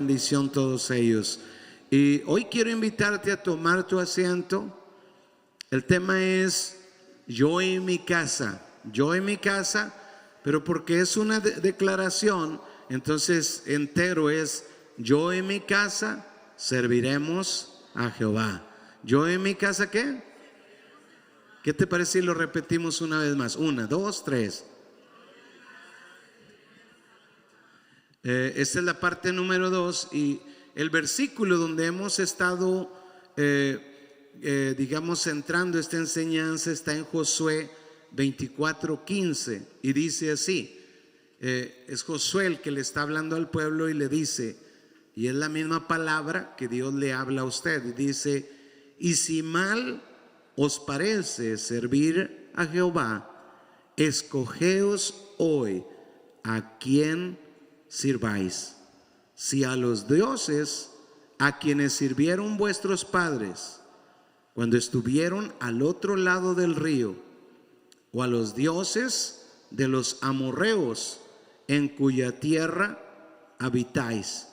bendición todos ellos. Y hoy quiero invitarte a tomar tu asiento. El tema es yo y mi casa. Yo y mi casa, pero porque es una declaración, entonces entero es yo y mi casa serviremos a Jehová. Yo y mi casa, ¿qué? ¿Qué te parece si lo repetimos una vez más? 1, 2, 3. Esta es la parte número 2 y el versículo donde hemos estado, digamos, centrando esta enseñanza está en Josué 24:15 y dice así, es Josué el que le está hablando al pueblo y le dice, y es la misma palabra que Dios le habla a usted, y dice, y si mal os parece servir a Jehová, escogeos hoy a quién sirváis, si a los dioses a quienes sirvieron vuestros padres cuando estuvieron al otro lado del río, o a los dioses de los amorreos en cuya tierra habitáis,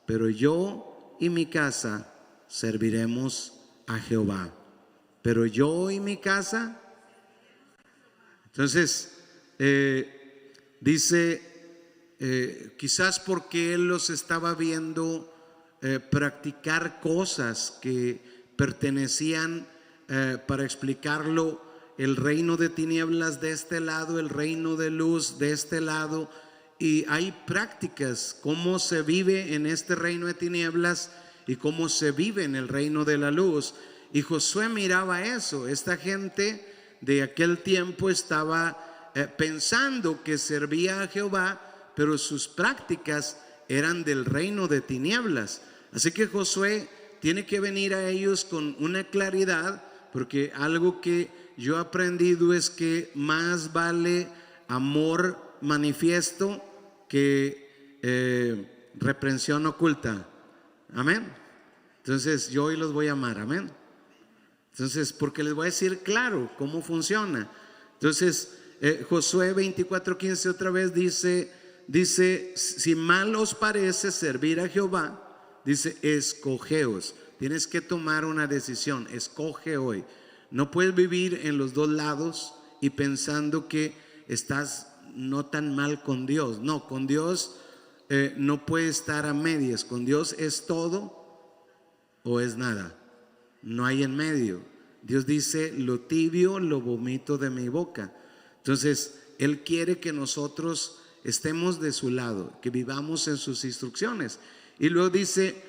pero yo y mi casa serviremos a Jehová. Pero yo y mi casa. Entonces dice, quizás porque él los estaba viendo practicar cosas que pertenecían, para explicarlo, el reino de tinieblas de este lado, el reino de luz de este lado, y hay prácticas, cómo se vive en este reino de tinieblas y cómo se vive en el reino de la luz. Y Josué miraba eso. Esta gente de aquel tiempo estaba pensando que servía a Jehová, pero sus prácticas eran del reino de tinieblas. Así que Josué tiene que venir a ellos con una claridad, porque algo que yo he aprendido es que más vale amor manifiesto que reprensión oculta. Amén. Entonces yo hoy los voy a amar. Amén. Entonces, porque les voy a decir claro cómo funciona. Entonces, Josué 24:15 otra vez dice, si mal os parece servir a Jehová, dice, escogeos. Tienes que tomar una decisión, escoge hoy. No puedes vivir en los dos lados y pensando que estás no tan mal con Dios. No, con Dios no puede estar a medias. Con Dios es todo o es nada. No hay en medio. Dios dice, lo tibio lo vomito de mi boca. Entonces, Él quiere que nosotros estemos de su lado, que vivamos en sus instrucciones. Y luego dice,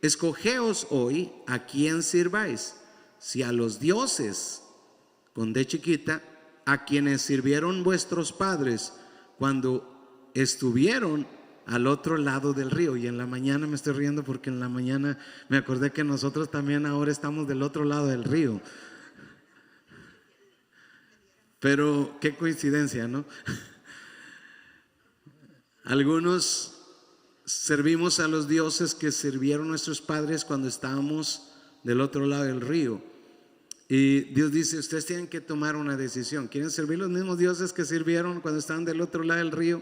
escogeos hoy a quién sirváis, si a los dioses, con D chiquita, a quienes sirvieron vuestros padres cuando estuvieron al otro lado del río. Y en la mañana me estoy riendo porque en la mañana me acordé que nosotros también ahora estamos del otro lado del río. Pero qué coincidencia, ¿no? Algunos servimos a los dioses que sirvieron nuestros padres cuando estábamos del otro lado del río. Y Dios dice, ustedes tienen que tomar una decisión. ¿Quieren servir los mismos dioses que sirvieron cuando estaban del otro lado del río?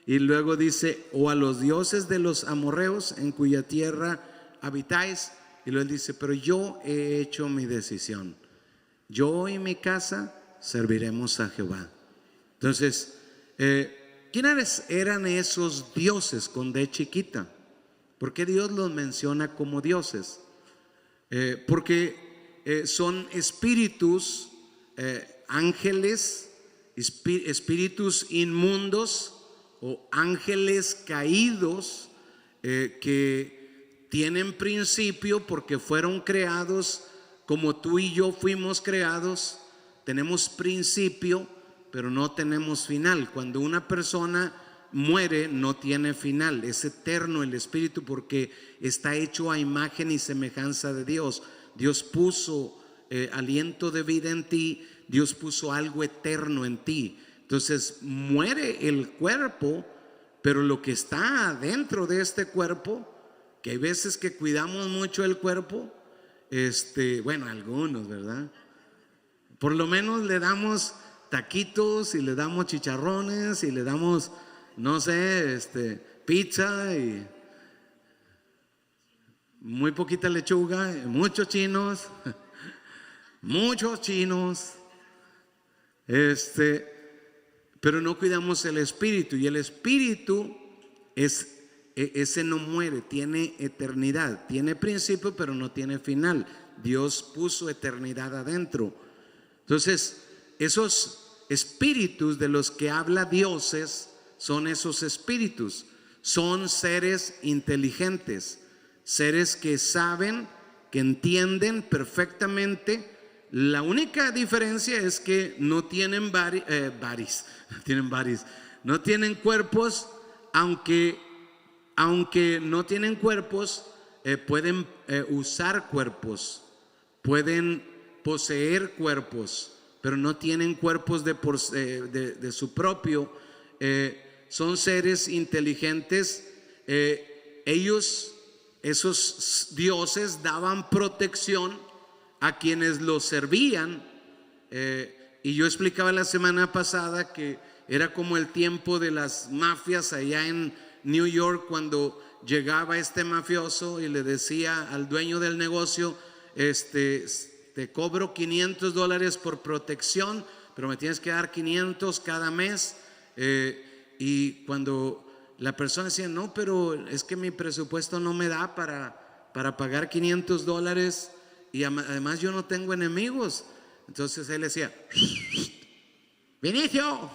Y luego dice, o a los dioses de los amorreos en cuya tierra habitáis. Y luego él dice, pero yo he hecho mi decisión. Yo y mi casa serviremos a Jehová. Entonces, ¿quiénes eran esos dioses con D chiquita? ¿Por qué Dios los menciona como dioses? Porque son espíritus, ángeles, espíritus inmundos o ángeles caídos, que tienen principio porque fueron creados como tú y yo fuimos creados. Tenemos principio, pero no tenemos final. Cuando una persona muere no tiene final, es eterno el espíritu porque está hecho a imagen y semejanza de Dios. Dios puso aliento de vida en ti, Dios puso algo eterno en ti. Entonces muere el cuerpo, pero lo que está dentro de este cuerpo, que hay veces que cuidamos mucho el cuerpo, bueno, algunos, ¿verdad? Por lo menos le damos taquitos y le damos chicharrones y le damos, no sé, pizza y muy poquita lechuga, muchos chinos, muchos chinos, pero no cuidamos el espíritu, y el espíritu ese no muere, tiene eternidad, tiene principio pero no tiene final. Dios puso eternidad adentro. Entonces, esos espíritus de los que habla dioses son esos espíritus, son seres inteligentes, seres que saben, que entienden perfectamente. La única diferencia es que no tienen no tienen cuerpos, aunque no tienen cuerpos, pueden usar cuerpos, pueden poseer cuerpos, pero no tienen cuerpos de su propio. Son seres inteligentes. Esos dioses daban protección a quienes los servían, y yo explicaba la semana pasada que era como el tiempo de las mafias allá en New York, cuando llegaba este mafioso y le decía al dueño del negocio: te cobro $500 por protección, pero me tienes que dar 500 cada mes. Y cuando la persona decía: no, pero es que mi presupuesto no me da para pagar $500, y además yo no tengo enemigos. Entonces él decía: Vinicio,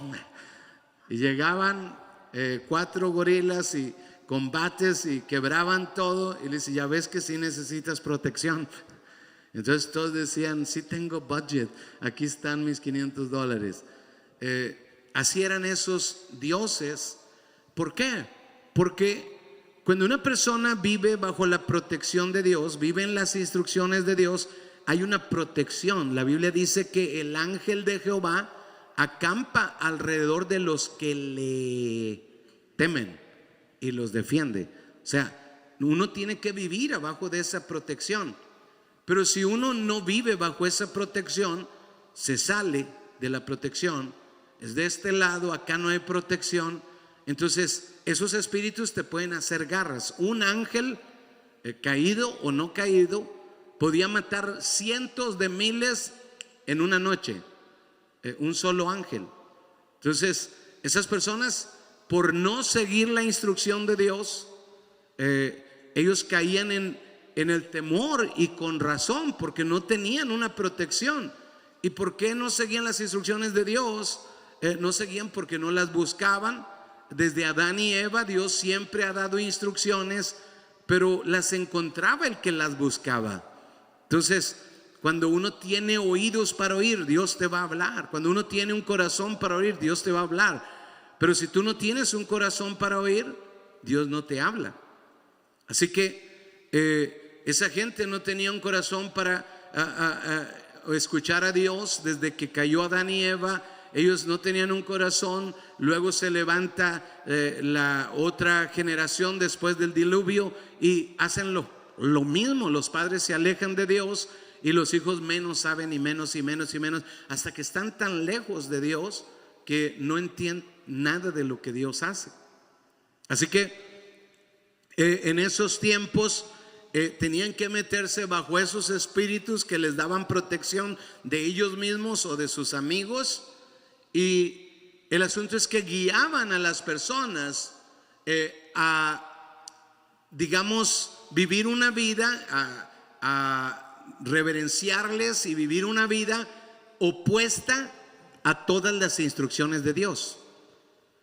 y llegaban 4 gorilas y combates y quebraban todo, y le dice: ya ves que sí necesitas protección. Entonces todos decían: sí tengo budget, aquí están mis $500. Así eran esos dioses. ¿Por qué? Porque cuando una persona vive bajo la protección de Dios, vive en las instrucciones de Dios, hay una protección. La Biblia dice que el ángel de Jehová acampa alrededor de los que le temen y los defiende. O sea, uno tiene que vivir abajo de esa protección. Pero si uno no vive bajo esa protección, se sale de la protección, es de este lado, acá no hay protección, entonces esos espíritus te pueden hacer garras. Un ángel, caído o no caído, podía matar cientos de miles en una noche, un solo ángel. Entonces esas personas, por no seguir la instrucción de Dios, ellos caían en el temor, y con razón, porque no tenían una protección. ¿Y por qué no seguían las instrucciones de Dios? No seguían porque no las buscaban. Desde Adán y Eva Dios siempre ha dado instrucciones, pero las encontraba el que las buscaba. Entonces, cuando uno tiene oídos para oír, Dios te va a hablar. Cuando uno tiene un corazón para oír, Dios te va a hablar. Pero si tú no tienes un corazón para oír, Dios no te habla. Así que esa gente no tenía un corazón para escuchar a Dios. Desde que cayó Adán y Eva, ellos no tenían un corazón. Luego se levanta la otra generación después del diluvio y hacen lo mismo. Los padres se alejan de Dios y los hijos menos saben, y menos, hasta que están tan lejos de Dios que no entienden nada de lo que Dios hace. Así que en esos tiempos tenían que meterse bajo esos espíritus que les daban protección de ellos mismos o de sus amigos. Y el asunto es que guiaban a las personas a, digamos, vivir una vida, a reverenciarles y vivir una vida opuesta a todas las instrucciones de Dios.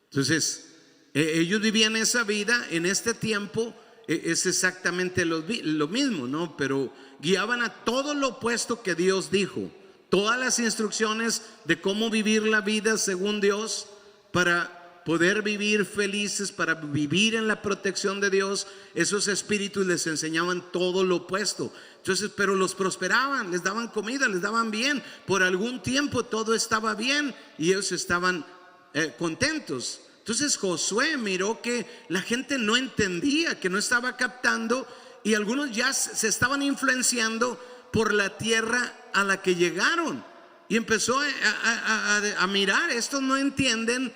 Entonces ellos vivían esa vida. En este tiempo es exactamente lo mismo, ¿no? Pero guiaban a todo lo opuesto que Dios dijo. Todas las instrucciones de cómo vivir la vida según Dios, para poder vivir felices, para vivir en la protección de Dios, esos espíritus les enseñaban todo lo opuesto. Entonces, pero los prosperaban, les daban comida, les daban bien. Por algún tiempo todo estaba bien y ellos estaban contentos. Entonces Josué miró que la gente no entendía, que no estaba captando, y algunos ya se estaban influenciando por la tierra a la que llegaron, y empezó a mirar: estos no entienden.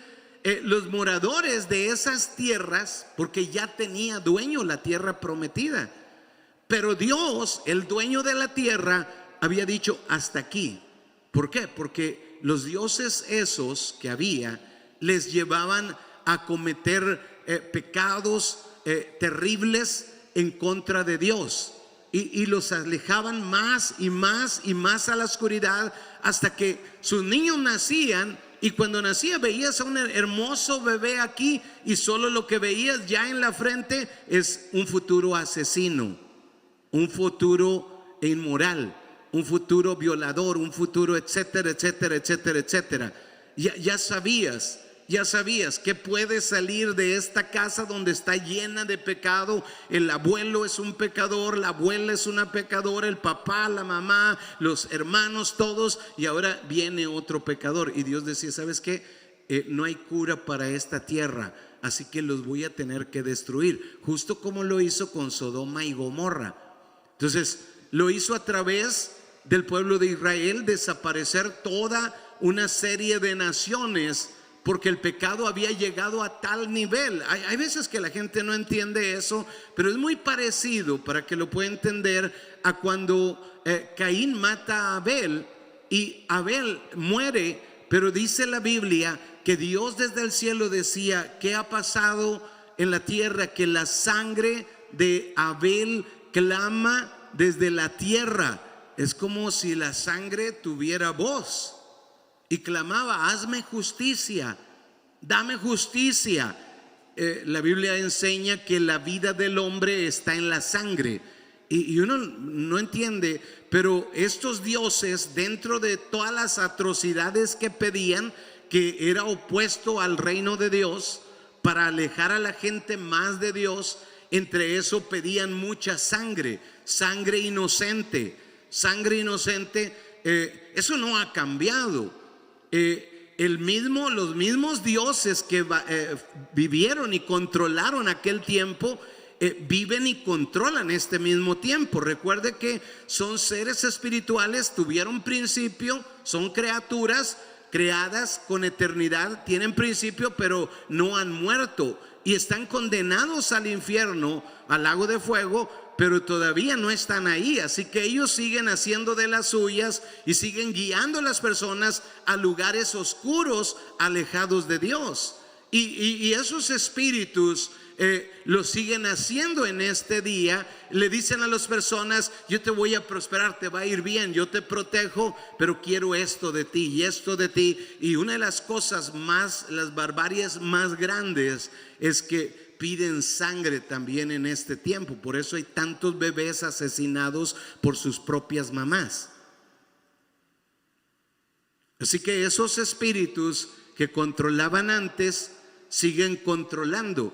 Los moradores de esas tierras, porque ya tenía dueño la tierra prometida, Pero Dios, el dueño de la tierra, había dicho hasta aquí. ¿Por qué? Porque los dioses esos que había les llevaban a cometer pecados terribles en contra de Dios, y los alejaban más y más y más a la oscuridad, hasta que sus niños nacían. Y cuando nacía veías a un hermoso bebé aquí, y solo lo que veías ya en la frente es un futuro asesino, un futuro inmoral, un futuro violador, un futuro etcétera, etcétera, etcétera, etcétera. Ya sabías que puede salir de esta casa donde está llena de pecado. El abuelo es un pecador, la abuela es una pecadora, el papá, la mamá, los hermanos, todos, y ahora viene otro pecador. Y Dios decía, ¿sabes qué? No hay cura para esta tierra, así que los voy a tener que destruir, justo como lo hizo con Sodoma y Gomorra. Entonces lo hizo a través del pueblo de Israel, desaparecer toda una serie de naciones, porque el pecado había llegado a tal nivel. Hay veces que la gente no entiende eso, pero es muy parecido, para que lo pueda entender, a cuando Caín mata a Abel y Abel muere. Pero dice la Biblia que Dios desde el cielo decía: ¿qué ha pasado en la tierra? Que la sangre de Abel clama desde la tierra. Es como si la sangre tuviera voz y clamaba: hazme justicia, dame justicia. La Biblia enseña que la vida del hombre está en la sangre, y uno no entiende, pero estos dioses, dentro de todas las atrocidades que pedían, que era opuesto al reino de Dios, para alejar a la gente más de Dios, entre eso pedían mucha sangre, sangre inocente. Eso no ha cambiado. Los mismos dioses que vivieron y controlaron aquel tiempo, viven y controlan este mismo tiempo. Recuerde que son seres espirituales, tuvieron principio, son criaturas creadas con eternidad, tienen principio, pero no han muerto, y están condenados al infierno, al lago de fuego, pero todavía no están ahí. Así que ellos siguen haciendo de las suyas y siguen guiando a las personas a lugares oscuros, alejados de Dios. Y esos espíritus lo siguen haciendo en este día. Le dicen a las personas: yo te voy a prosperar, te va a ir bien, yo te protejo, pero quiero esto de ti y esto de ti. Y una de las cosas más, las barbaries más grandes, es que piden sangre también en este tiempo. Por eso hay tantos bebés asesinados por sus propias mamás. Así que esos espíritus que controlaban antes siguen controlando.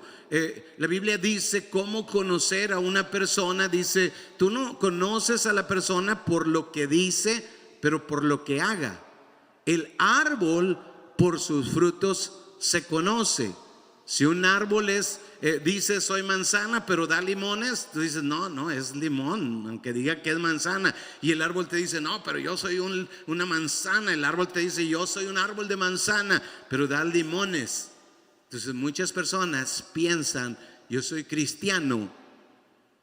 La Biblia dice cómo conocer a una persona. Dice: tú no conoces a la persona por lo que dice, pero por lo que haga. El árbol por sus frutos se conoce. Si un árbol dice soy manzana, pero da limones, tú dices no, es limón, aunque diga que es manzana. Y el árbol te dice: no, pero yo soy una manzana. El árbol te dice: yo soy un árbol de manzana, pero da limones. Entonces muchas personas piensan: yo soy cristiano,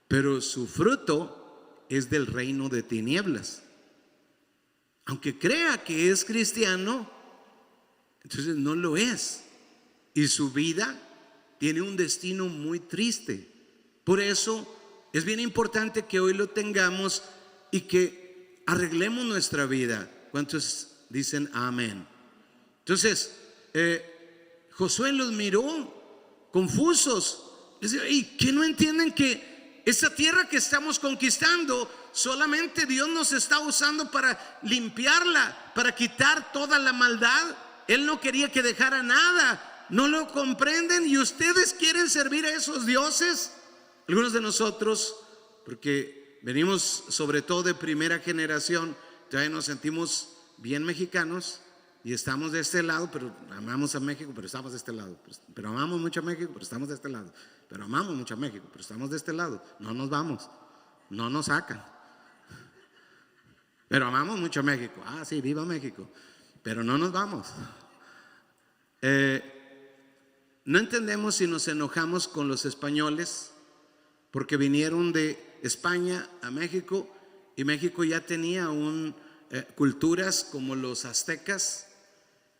pero su fruto es del reino de tinieblas. Aunque crea que es cristiano, entonces no lo es. Y su vida tiene un destino muy triste. Por eso es bien importante que hoy lo tengamos y que arreglemos nuestra vida. ¿Cuántos dicen amén? Entonces Josué los miró confusos. Les dijo: ¿y qué no entienden que esa tierra que estamos conquistando, solamente Dios nos está usando para limpiarla, para quitar toda la maldad? Él no quería que dejara nada. ¿No lo comprenden? ¿Y ustedes quieren servir a esos dioses? Algunos de nosotros, porque venimos sobre todo de primera generación, todavía nos sentimos bien mexicanos y estamos de este lado, pero amamos a México, pero estamos de este lado. Pero amamos mucho a México, pero estamos de este lado. Pero amamos mucho a México, pero estamos de este lado. No nos vamos, no nos sacan. Pero amamos mucho a México. Ah, sí, viva México. Pero no nos vamos. No entendemos si nos enojamos con los españoles porque vinieron de España a México, y México ya tenía culturas como los aztecas,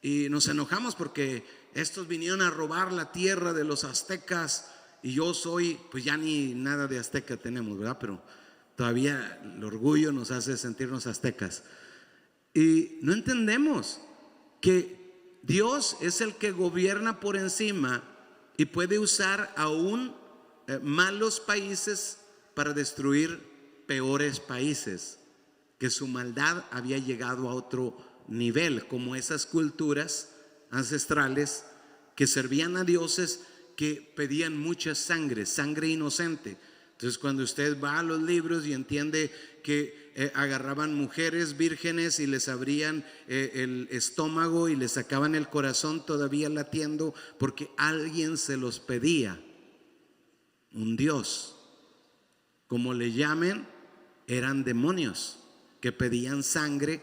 y nos enojamos porque estos vinieron a robar la tierra de los aztecas, y yo soy, pues ya ni nada de azteca tenemos, ¿verdad? Pero todavía el orgullo nos hace sentirnos aztecas. Y no entendemos que Dios es el que gobierna por encima y puede usar aún malos países para destruir peores países, que su maldad había llegado a otro nivel, como esas culturas ancestrales que servían a dioses que pedían mucha sangre, sangre inocente. Entonces, cuando usted va a los libros y entiende que agarraban mujeres vírgenes y les abrían el estómago y les sacaban el corazón todavía latiendo porque alguien se los pedía, un dios, como le llamen, eran demonios que pedían sangre.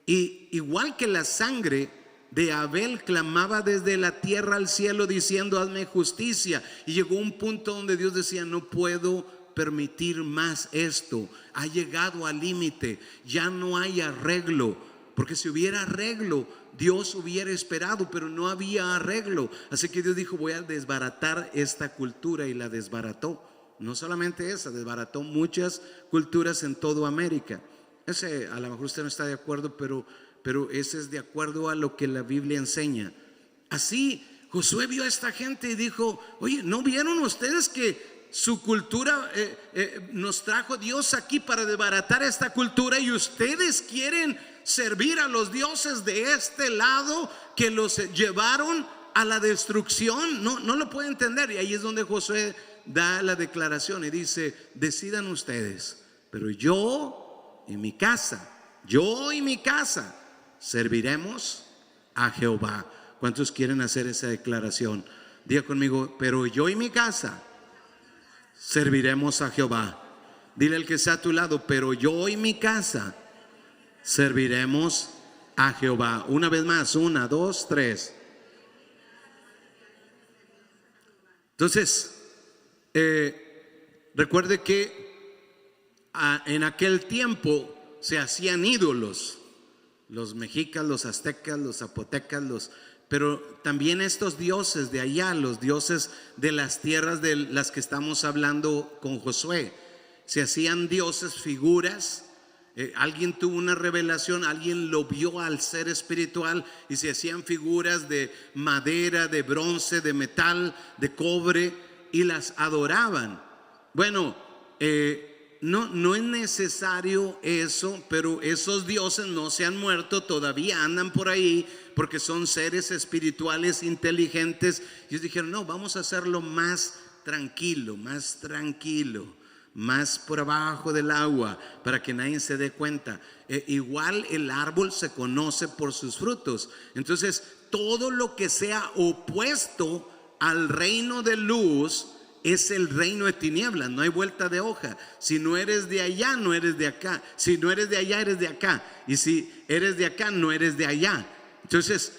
Y igual que la sangre de Abel clamaba desde la tierra al cielo diciendo: hazme justicia, y llegó un punto donde Dios decía: no puedo permitir más esto, ha llegado al límite, ya no hay arreglo, porque si hubiera arreglo Dios hubiera esperado, pero no había arreglo. Así que Dios dijo: voy a desbaratar esta cultura, y la desbarató. No solamente esa, desbarató muchas culturas en toda América. Ese, a lo mejor usted no está de acuerdo, pero ese es de acuerdo a lo que la Biblia enseña. Así Josué vio a esta gente y dijo: oye, ¿no vieron ustedes que su cultura nos trajo Dios aquí para desbaratar esta cultura, y ustedes quieren servir a los dioses de este lado que los llevaron a la destrucción? No lo puede entender. Y ahí es donde Josué da la declaración y dice: decidan ustedes, pero yo y mi casa serviremos a Jehová. ¿Cuántos quieren hacer esa declaración? Diga conmigo: pero yo y mi casa serviremos a Jehová. Dile al que está a tu lado: pero yo y mi casa serviremos a Jehová. Una vez más, 1, 2, 3. Entonces, recuerde que en aquel tiempo se hacían ídolos, los mexicas, los aztecas, los zapotecas, pero también estos dioses de allá, los dioses de las tierras de las que estamos hablando con Josué, se hacían dioses, figuras. Alguien tuvo una revelación, alguien lo vio al ser espiritual, y se hacían figuras de madera, de bronce, de metal, de cobre, y las adoraban. Bueno, no es necesario eso, pero esos dioses no se han muerto, todavía andan por ahí, porque son seres espirituales inteligentes. Y ellos dijeron: no, vamos a hacerlo más tranquilo, más por abajo del agua, para que nadie se dé cuenta. Igual el árbol se conoce por sus frutos. Entonces, todo lo que sea opuesto al reino de luz es el reino de tinieblas. No hay vuelta de hoja. Si no eres de allá, no eres de acá. Si no eres de allá, eres de acá. Y si eres de acá, no eres de allá. Entonces,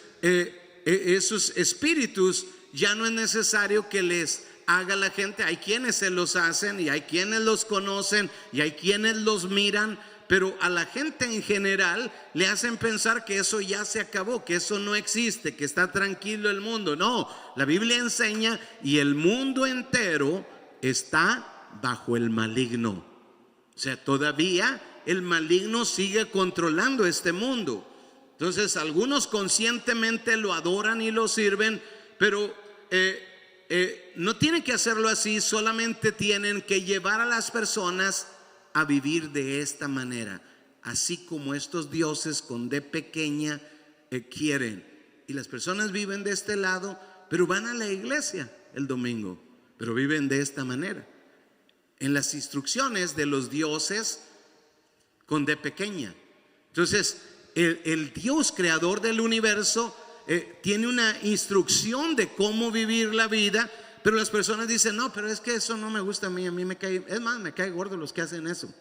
esos espíritus ya no es necesario que les haga la gente. Hay quienes se los hacen, y hay quienes los conocen, y hay quienes los miran, pero a la gente en general le hacen pensar que eso ya se acabó, que eso no existe, que está tranquilo el mundo. No, la Biblia enseña, y el mundo entero está bajo el maligno. O sea, todavía el maligno sigue controlando este mundo. Entonces, algunos conscientemente lo adoran y lo sirven, pero no tienen que hacerlo así. Solamente tienen que llevar a las personas a vivir de esta manera, así como estos dioses con D pequeña quieren. Y las personas viven de este lado, pero van a la iglesia el domingo, pero viven de esta manera, en las instrucciones de los dioses con D pequeña. Entonces, el Dios creador del universo tiene una instrucción de cómo vivir la vida, pero las personas dicen: no, pero es que eso no me gusta a mí me cae, es más, me cae gordo los que hacen eso,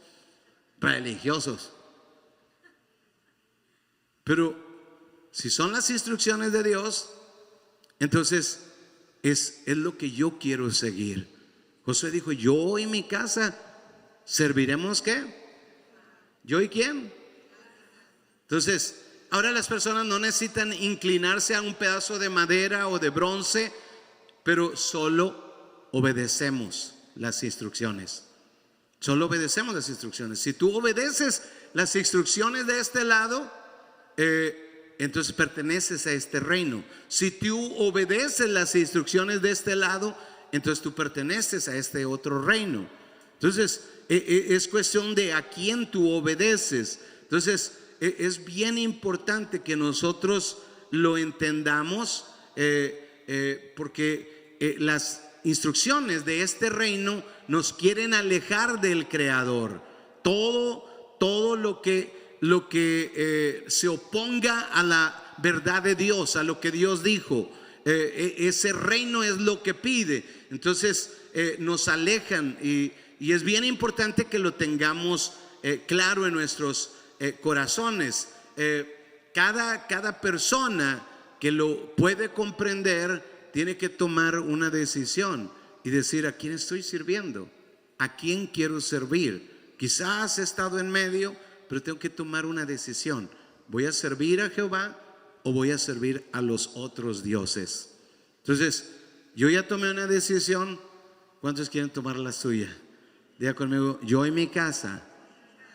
religiosos. Pero si son las instrucciones de Dios, entonces es lo que yo quiero seguir. Josué dijo: yo y mi casa ¿Serviremos qué? ¿Yo y quién? Entonces, ahora las personas no necesitan inclinarse a un pedazo de madera o de bronce, pero solo obedecemos las instrucciones. Solo obedecemos las instrucciones. Si tú obedeces las instrucciones de este lado, entonces perteneces a este reino. Si tú obedeces las instrucciones de este lado, entonces tú perteneces a este otro reino. Entonces es cuestión de a quién tú obedeces. Entonces es bien importante que nosotros lo entendamos, porque las instrucciones de este reino nos quieren alejar del Creador. Todo lo que se oponga a la verdad de Dios, a lo que Dios dijo, ese reino es lo que pide. Entonces nos alejan, y es bien importante que lo tengamos claro en nuestros corazones. Cada persona que lo puede comprender tiene que tomar una decisión y decir: ¿a quién estoy sirviendo? ¿A quién quiero servir? Quizás he estado en medio, pero tengo que tomar una decisión. ¿Voy a servir a Jehová o voy a servir a los otros dioses? Entonces, yo ya tomé una decisión. ¿Cuántos quieren tomar la suya? Diga conmigo: yo y mi casa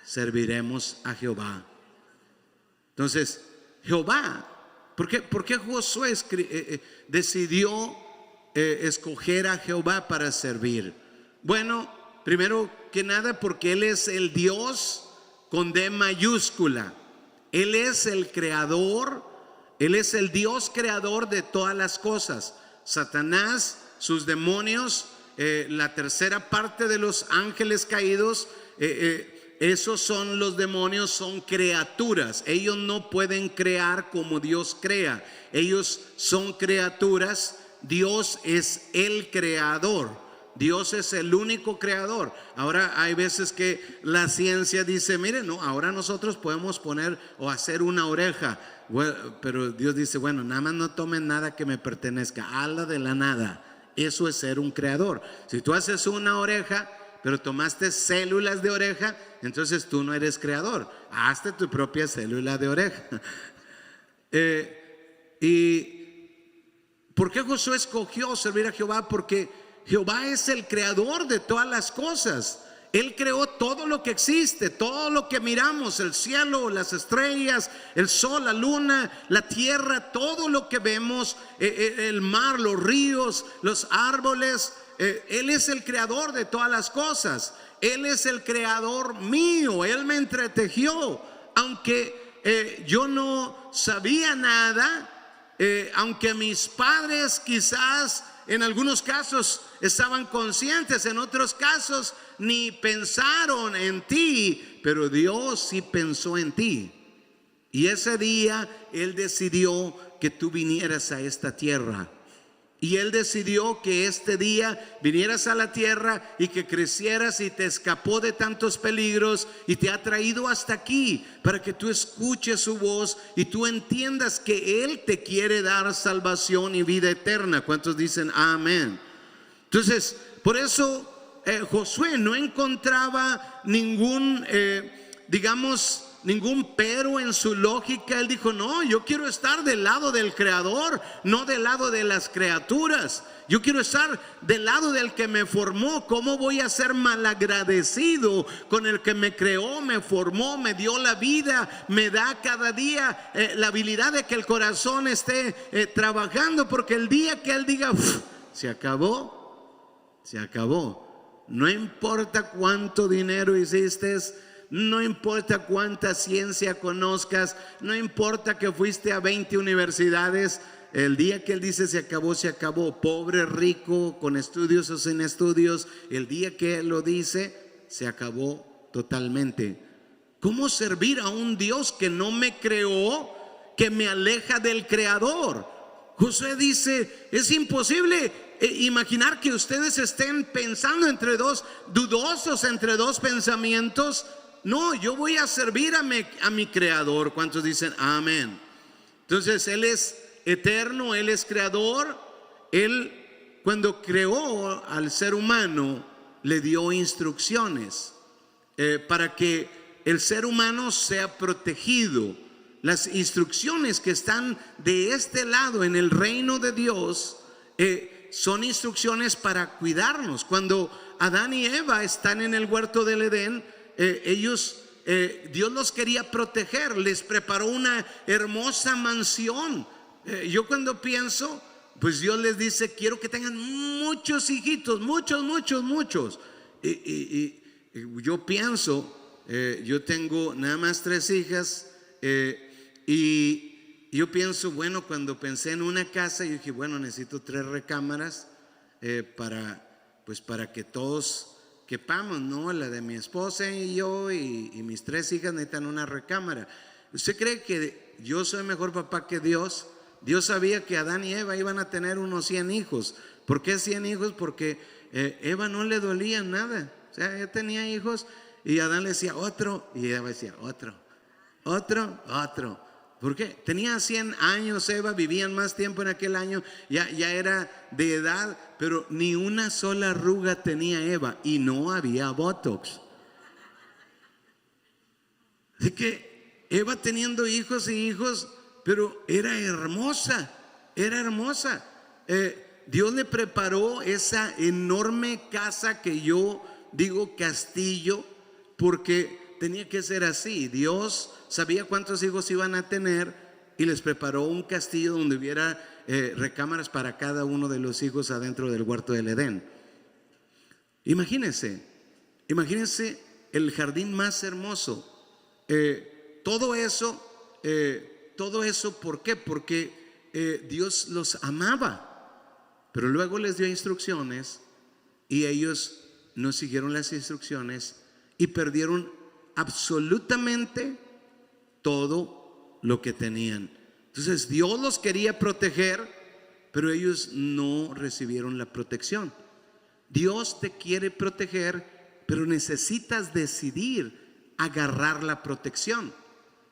serviremos a Jehová. Entonces, Jehová, ¿por qué Josué decidió escoger a Jehová para servir? Bueno, primero que nada porque Él es el Dios con D mayúscula. Él es el creador, Él es el Dios creador de todas las cosas. Satanás, sus demonios, la tercera parte de los ángeles caídos, esos son los demonios, son criaturas. Ellos no pueden crear como Dios crea. Ellos son criaturas. Dios es el creador. Dios es el único creador. Ahora hay veces que la ciencia dice: miren, no, ahora nosotros podemos poner o hacer una oreja. Bueno, pero Dios dice: bueno, nada más no tomen nada que me pertenezca, hazla de la nada. Eso es ser un creador. Si tú haces una oreja, pero tomaste células de oreja, entonces tú no eres creador. Hazte tu propia célula de oreja. ¿Y por qué Josué escogió servir a Jehová? Porque Jehová es el creador de todas las cosas. Él creó todo lo que existe, todo lo que miramos: el cielo, las estrellas, el sol, la luna, la tierra, todo lo que vemos, el mar, los ríos, los árboles. Él es el creador de todas las cosas. Él es el creador mío. Él me entretejió. Aunque yo no sabía nada, aunque mis padres quizás en algunos casos estaban conscientes, en otros casos ni pensaron en ti, pero Dios sí pensó en ti. Y ese día Él decidió que tú vinieras a esta tierra. Y Él decidió que este día vinieras a la tierra y que crecieras, y te escapó de tantos peligros y te ha traído hasta aquí para que tú escuches su voz y tú entiendas que Él te quiere dar salvación y vida eterna. ¿Cuántos dicen amén? Entonces, por eso Josué no encontraba ningún pero en su lógica. Él dijo: no, yo quiero estar del lado del creador, no del lado de las criaturas. Yo quiero estar del lado del que me formó. ¿Cómo voy a ser malagradecido con el que me creó, me formó, me dio la vida, me da cada día la habilidad de que el corazón esté trabajando? Porque el día que Él diga: se acabó, se acabó. No importa cuánto dinero hiciste, no importa cuánta ciencia conozcas, no importa que fuiste a 20 universidades, el día que Él dice se acabó, se acabó. Pobre, rico, con estudios o sin estudios, el día que Él lo dice, se acabó totalmente. ¿Cómo servir a un Dios que no me creó, que me aleja del Creador? Josué dice: es imposible imaginar que ustedes estén pensando entre dos, dudosos entre dos pensamientos. No, yo voy a servir a mi creador. ¿Cuántos dicen amén? Entonces Él es eterno, Él es creador. Él, cuando creó al ser humano, le dio instrucciones. para que el ser humano sea protegido. Las instrucciones que están de este lado en el reino de Dios son instrucciones para cuidarnos. Cuando Adán y Eva están en el huerto del Edén, Dios los quería proteger, les preparó una hermosa mansión. Yo cuando pienso, pues Dios les dice: quiero que tengan muchos hijitos, muchos. Y yo pienso, yo tengo nada más 3 hijas, y yo pienso, bueno, cuando pensé en una casa, yo dije, bueno, necesito 3 recámaras para que todos quepamos, ¿no? La de mi esposa y yo y mis 3 hijas necesitan una recámara. ¿Usted cree que yo soy mejor papá que Dios? Dios sabía que Adán y Eva iban a tener unos 100 hijos. ¿Por qué 100 hijos? Porque Eva no le dolía nada. O sea, ella tenía hijos y Adán le decía otro y Eva decía otro. ¿Por qué? Tenía 100 años Eva, vivían más tiempo en aquel año, ya era de edad, pero ni una sola arruga tenía Eva y no había Botox. Así que Eva teniendo hijos y hijos, pero era hermosa. Dios le preparó esa enorme casa que yo digo castillo, porque tenía que ser así. Dios sabía cuántos hijos iban a tener y les preparó un castillo donde hubiera recámaras para cada uno de los hijos adentro del huerto del Edén. Imagínense el jardín más hermoso. Todo eso, ¿por qué? Porque Dios los amaba, pero luego les dio instrucciones y ellos no siguieron las instrucciones y perdieron absolutamente todo lo que tenían. Entonces Dios los quería proteger, pero ellos no recibieron la protección. Dios te quiere proteger, pero necesitas decidir agarrar la protección.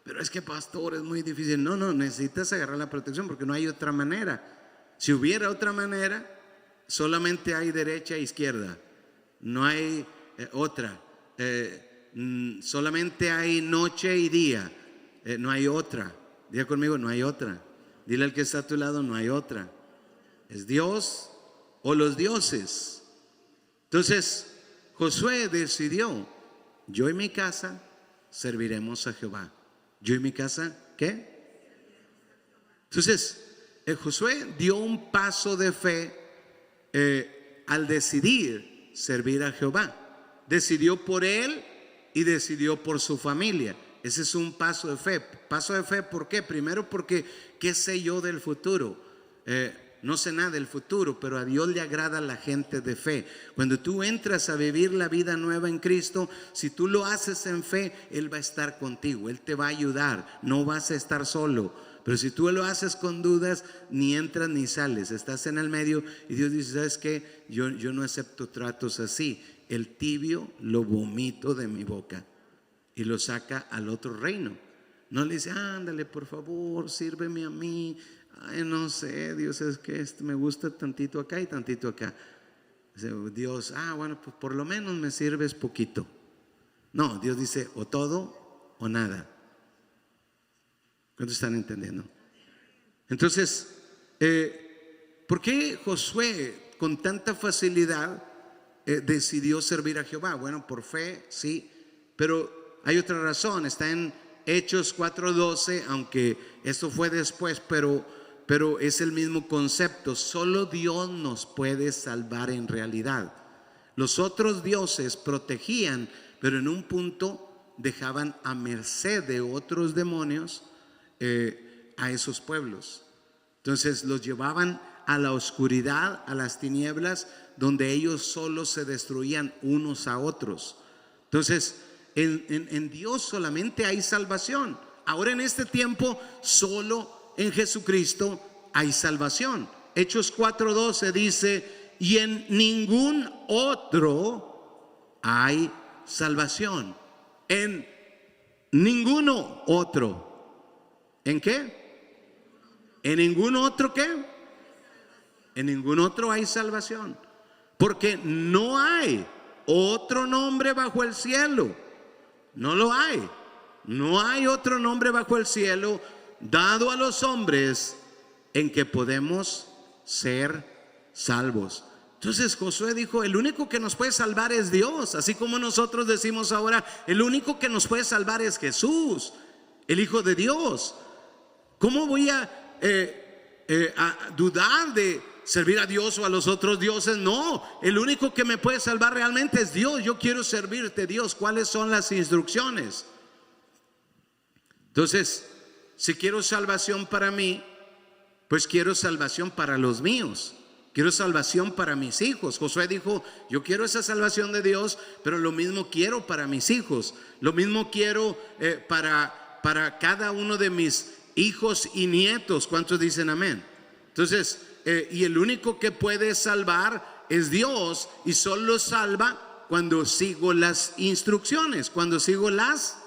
Pero es que, pastor, es muy difícil. No, necesitas agarrar la protección porque no hay otra manera. Si hubiera otra manera, solamente hay derecha e izquierda, no hay otra. Solamente hay noche y día, no hay otra. Diga conmigo, no hay otra. Dile al que está a tu lado, no hay otra. Es Dios o los dioses. Entonces Josué decidió: yo y mi casa serviremos a Jehová. Yo y mi casa, ¿qué? Entonces Josué dio un paso de fe al decidir servir a Jehová. Decidió por él y decidió por su familia. Ese es un paso de fe. Paso de fe, ¿por qué? Primero porque ¿qué sé yo del futuro? No sé nada del futuro, pero a Dios le agrada la gente de fe. Cuando tú entras a vivir la vida nueva en Cristo, si tú lo haces en fe, Él va a estar contigo, Él te va a ayudar, no vas a estar solo. Pero si tú lo haces con dudas, ni entras ni sales, estás en el medio y Dios dice: ¿sabes qué? Yo no acepto tratos así. El tibio lo vomito de mi boca y lo saca al otro reino. No le dice: ándale, por favor, sírveme a mí. Ay, no sé, Dios, es que me gusta tantito acá y tantito acá. Dios, bueno, pues por lo menos me sirves poquito. No, Dios dice: o todo o nada. ¿Cuántos están entendiendo? Entonces, ¿por qué Josué con tanta facilidad decidió servir a Jehová? Bueno, por fe, sí, pero hay otra razón. Está en Hechos 4:12, aunque esto fue después, pero es el mismo concepto. Solo Dios nos puede salvar en realidad. Los otros dioses protegían, pero en un punto dejaban a merced de otros demonios a esos pueblos. Entonces los llevaban a la oscuridad, a las tinieblas, donde ellos solo se destruían unos a otros. Entonces en Dios solamente hay salvación. Ahora en este tiempo solo en Jesucristo hay salvación. Hechos 4:12 dice: y en ningún otro hay salvación. En ninguno otro. ¿En qué? ¿En ningún otro qué? En ningún otro hay salvación. Porque no hay otro nombre bajo el cielo No lo hay. No hay otro nombre bajo el cielo dado a los hombres en que podemos ser salvos. Entonces Josué dijo, el único que nos puede salvar es Dios. Así como nosotros decimos ahora, el único que nos puede salvar es Jesús, el Hijo de Dios. ¿Cómo voy a dudar de servir a Dios o a los otros dioses? No, el único que me puede salvar realmente es Dios. Yo quiero servirte, Dios. ¿Cuáles son las instrucciones? Entonces, si quiero salvación para mí, pues quiero salvación para los míos. Quiero salvación para mis hijos. Josué dijo, yo quiero esa salvación de Dios, pero lo mismo quiero para mis hijos. Lo mismo quiero para cada uno de mis hijos y nietos. ¿Cuántos dicen amén? Entonces, y el único que puede salvar es Dios, y solo salva cuando sigo las instrucciones. Cuando sigo las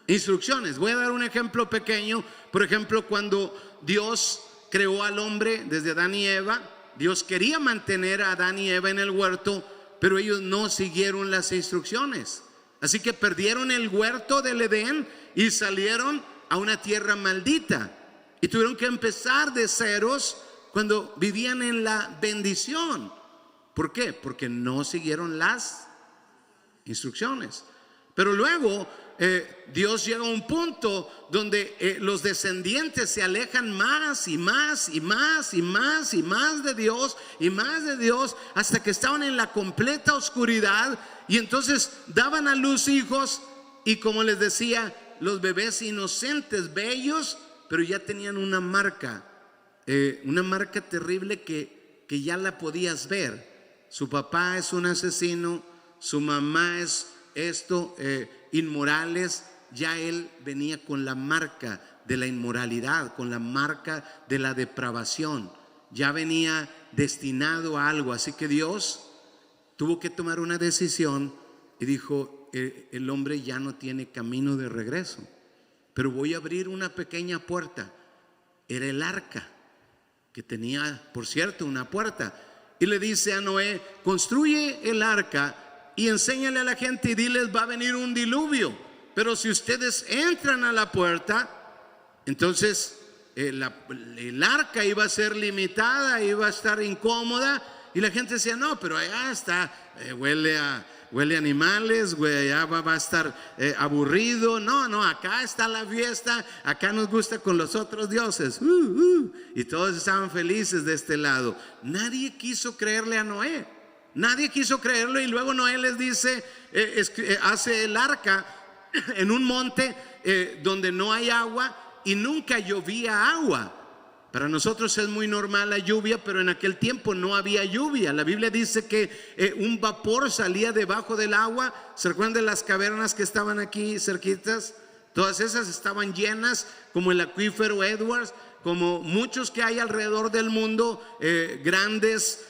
instrucciones. Voy a dar un ejemplo pequeño. Por ejemplo, cuando Dios creó al hombre desde Adán y Eva, Dios quería mantener a Adán y Eva en el huerto, pero ellos no siguieron las instrucciones. Así que perdieron el huerto del Edén y salieron a una tierra maldita, y tuvieron que empezar de ceros cuando vivían en la bendición. ¿Por qué? Porque no siguieron las instrucciones. Pero luego Dios llega a un punto donde los descendientes se alejan más y más y más y más y más de Dios y más de Dios, hasta que estaban en la completa oscuridad, y entonces daban a luz hijos, y como les decía, los bebés inocentes, bellos, pero ya tenían una marca terrible que ya la podías ver. Su papá es un asesino, su mamá es esto, inmorales. Ya él venía con la marca de la inmoralidad, con la marca de la depravación. Ya venía destinado a algo. Así que Dios tuvo que tomar una decisión y dijo, el hombre ya no tiene camino de regreso, pero voy a abrir una pequeña puerta. Era el arca, que tenía, por cierto, una puerta. Y le dice a Noé, construye el arca y enséñale a la gente y diles, va a venir un diluvio, pero si ustedes entran a la puerta, entonces el arca iba a ser limitada, iba a estar incómoda, y la gente decía, no, pero allá está, huele a animales, allá va a estar aburrido. No, acá está la fiesta, acá nos gusta con los otros dioses. Y todos estaban felices de este lado. Nadie quiso creerle a Noé. Nadie quiso creerlo, y luego Noé les dice, hace el arca en un monte donde no hay agua y nunca llovía agua. Para nosotros es muy normal la lluvia, pero en aquel tiempo no había lluvia. La Biblia dice que un vapor salía debajo del agua. ¿Se recuerdan de las cavernas que estaban aquí cerquitas? Todas esas estaban llenas, como el acuífero Edwards, como muchos que hay alrededor del mundo, grandes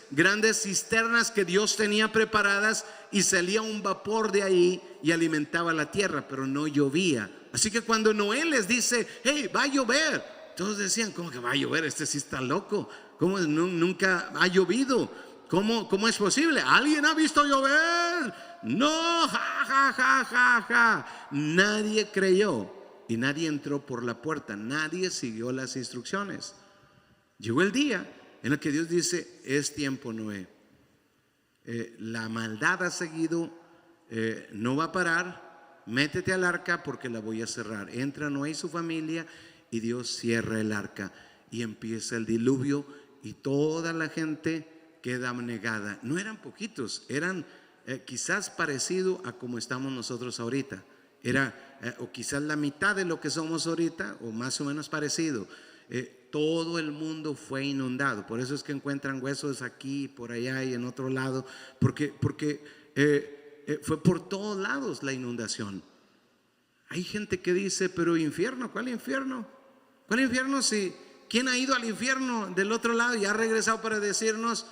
cisternas que Dios tenía preparadas, y salía un vapor de ahí y alimentaba la tierra, pero no llovía. Así que cuando Noé les dice, hey, va a llover, todos decían, ¿cómo que va a llover? Este sí está loco. ¿Cómo nunca ha llovido? ¿Cómo es posible? ¿Alguien ha visto llover? No, ja. Nadie creyó. Y nadie entró por la puerta, nadie siguió las instrucciones. Llegó el día en el que Dios dice, es tiempo, Noé. La maldad ha seguido, no va a parar, métete al arca porque la voy a cerrar. Entra Noé y su familia, y Dios cierra el arca, y empieza el diluvio, y toda la gente queda abnegada. No eran poquitos, eran quizás parecido a como estamos nosotros ahorita. Era o quizás la mitad de lo que somos ahorita, o más o menos parecido. Todo el mundo fue inundado. Por eso es que encuentran huesos aquí, por allá y en otro lado, porque fue por todos lados la inundación. Hay gente que dice, pero infierno, ¿cuál infierno? ¿Cuál infierno? Si ¿quién ha ido al infierno del otro lado y ha regresado para decirnos?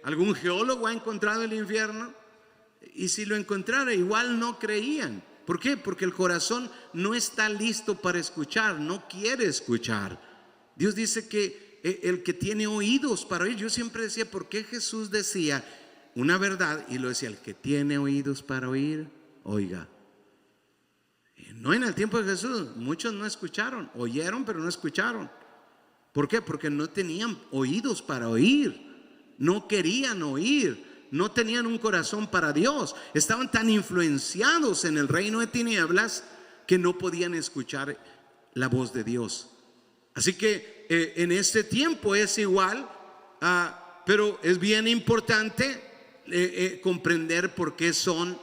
¿Algún geólogo ha encontrado el infierno? Y si lo encontrara, igual no creían. ¿Por qué? Porque el corazón no está listo para escuchar, no quiere escuchar. Dios dice que el que tiene oídos para oír. Yo siempre decía, ¿por qué Jesús decía una verdad y lo decía? El que tiene oídos para oír, oiga. No en el tiempo de Jesús. Muchos no escucharon, oyeron pero no escucharon. ¿Por qué? Porque no tenían oídos para oír, no querían oír, no tenían un corazón para Dios. Estaban tan influenciados en el reino de tinieblas que no podían escuchar la voz de Dios. Así que en este tiempo es igual, pero es bien importante comprender por qué son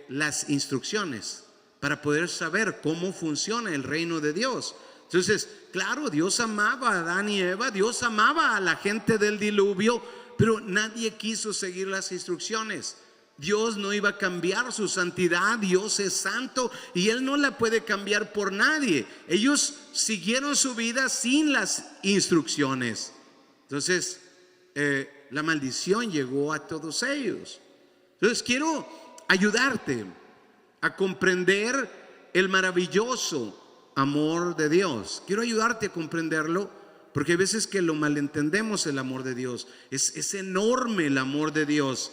las instrucciones, para poder saber cómo funciona el reino de Dios. Entonces, claro, Dios amaba a Adán y Eva, Dios amaba a la gente del diluvio, pero nadie quiso seguir las instrucciones. Dios no iba a cambiar su santidad, Dios es santo y Él no la puede cambiar por nadie. Ellos siguieron su vida sin las instrucciones. Entonces, la maldición llegó a todos ellos. Entonces, quiero ayudarte a comprender el maravilloso amor de Dios. Quiero ayudarte a comprenderlo, porque hay veces que lo malentendemos, el amor de Dios. Es enorme el amor de Dios.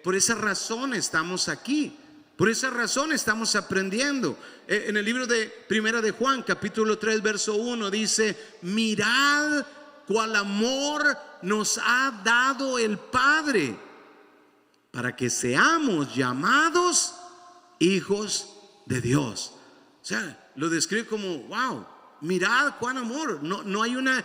Por esa razón estamos aquí, por esa razón estamos aprendiendo. En el libro de Primera de Juan, capítulo 3, verso 1, dice: mirad cuál amor nos ha dado el Padre, para que seamos llamados hijos de Dios. O sea, lo describe como: wow, mirad cuán amor. No hay una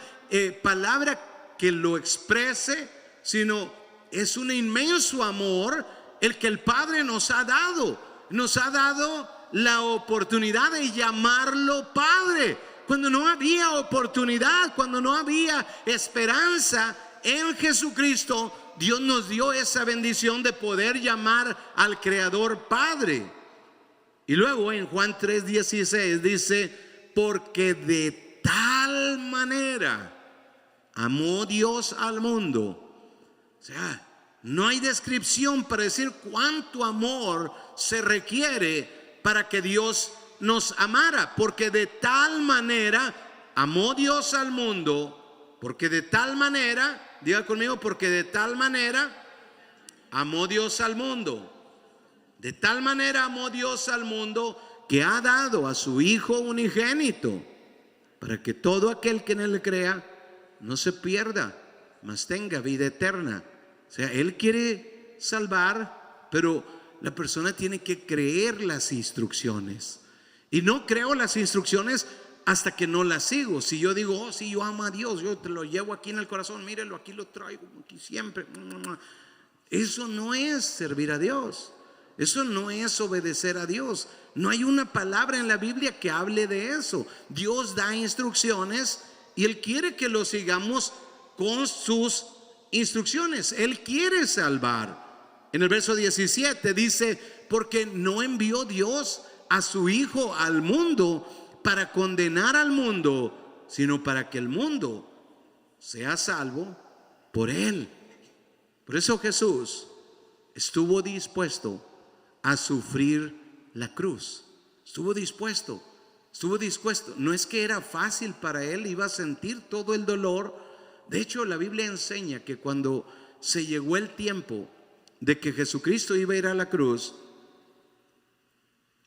palabra que lo exprese, sino es un inmenso amor el que el Padre nos ha dado. Nos ha dado la oportunidad de llamarlo Padre, cuando no había oportunidad, cuando no había esperanza en Jesucristo. Dios nos dio esa bendición de poder llamar al Creador Padre. Y luego en Juan 3:16 dice: porque de tal manera amó Dios al mundo. O sea, no hay descripción para decir cuánto amor se requiere para que Dios nos amara. Porque de tal manera amó Dios al mundo. Porque de tal manera, diga conmigo, porque de tal manera amó Dios al mundo. De tal manera amó Dios al mundo, que ha dado a su Hijo unigénito, para que todo aquel que en Él crea no se pierda, mas tenga vida eterna. O sea, Él quiere salvar, pero la persona tiene que creer las instrucciones. Y no creo las instrucciones hasta que no las sigo. Si yo digo: oh, sí, yo amo a Dios, yo te lo llevo aquí en el corazón, mírelo, aquí lo traigo, aquí siempre. Eso no es servir a Dios. Eso no es obedecer a Dios. No hay una palabra en la Biblia que hable de eso. Dios da instrucciones y Él quiere que lo sigamos con sus instrucciones. Él quiere salvar. En el verso 17 dice: porque no envió Dios a su Hijo al mundo para condenar al mundo, sino para que el mundo sea salvo por Él. Por eso Jesús estuvo dispuesto a sufrir la cruz. Estuvo dispuesto. No es que era fácil para Él, iba a sentir todo el dolor. De hecho, la Biblia enseña que cuando se llegó el tiempo de que Jesucristo iba a ir a la cruz,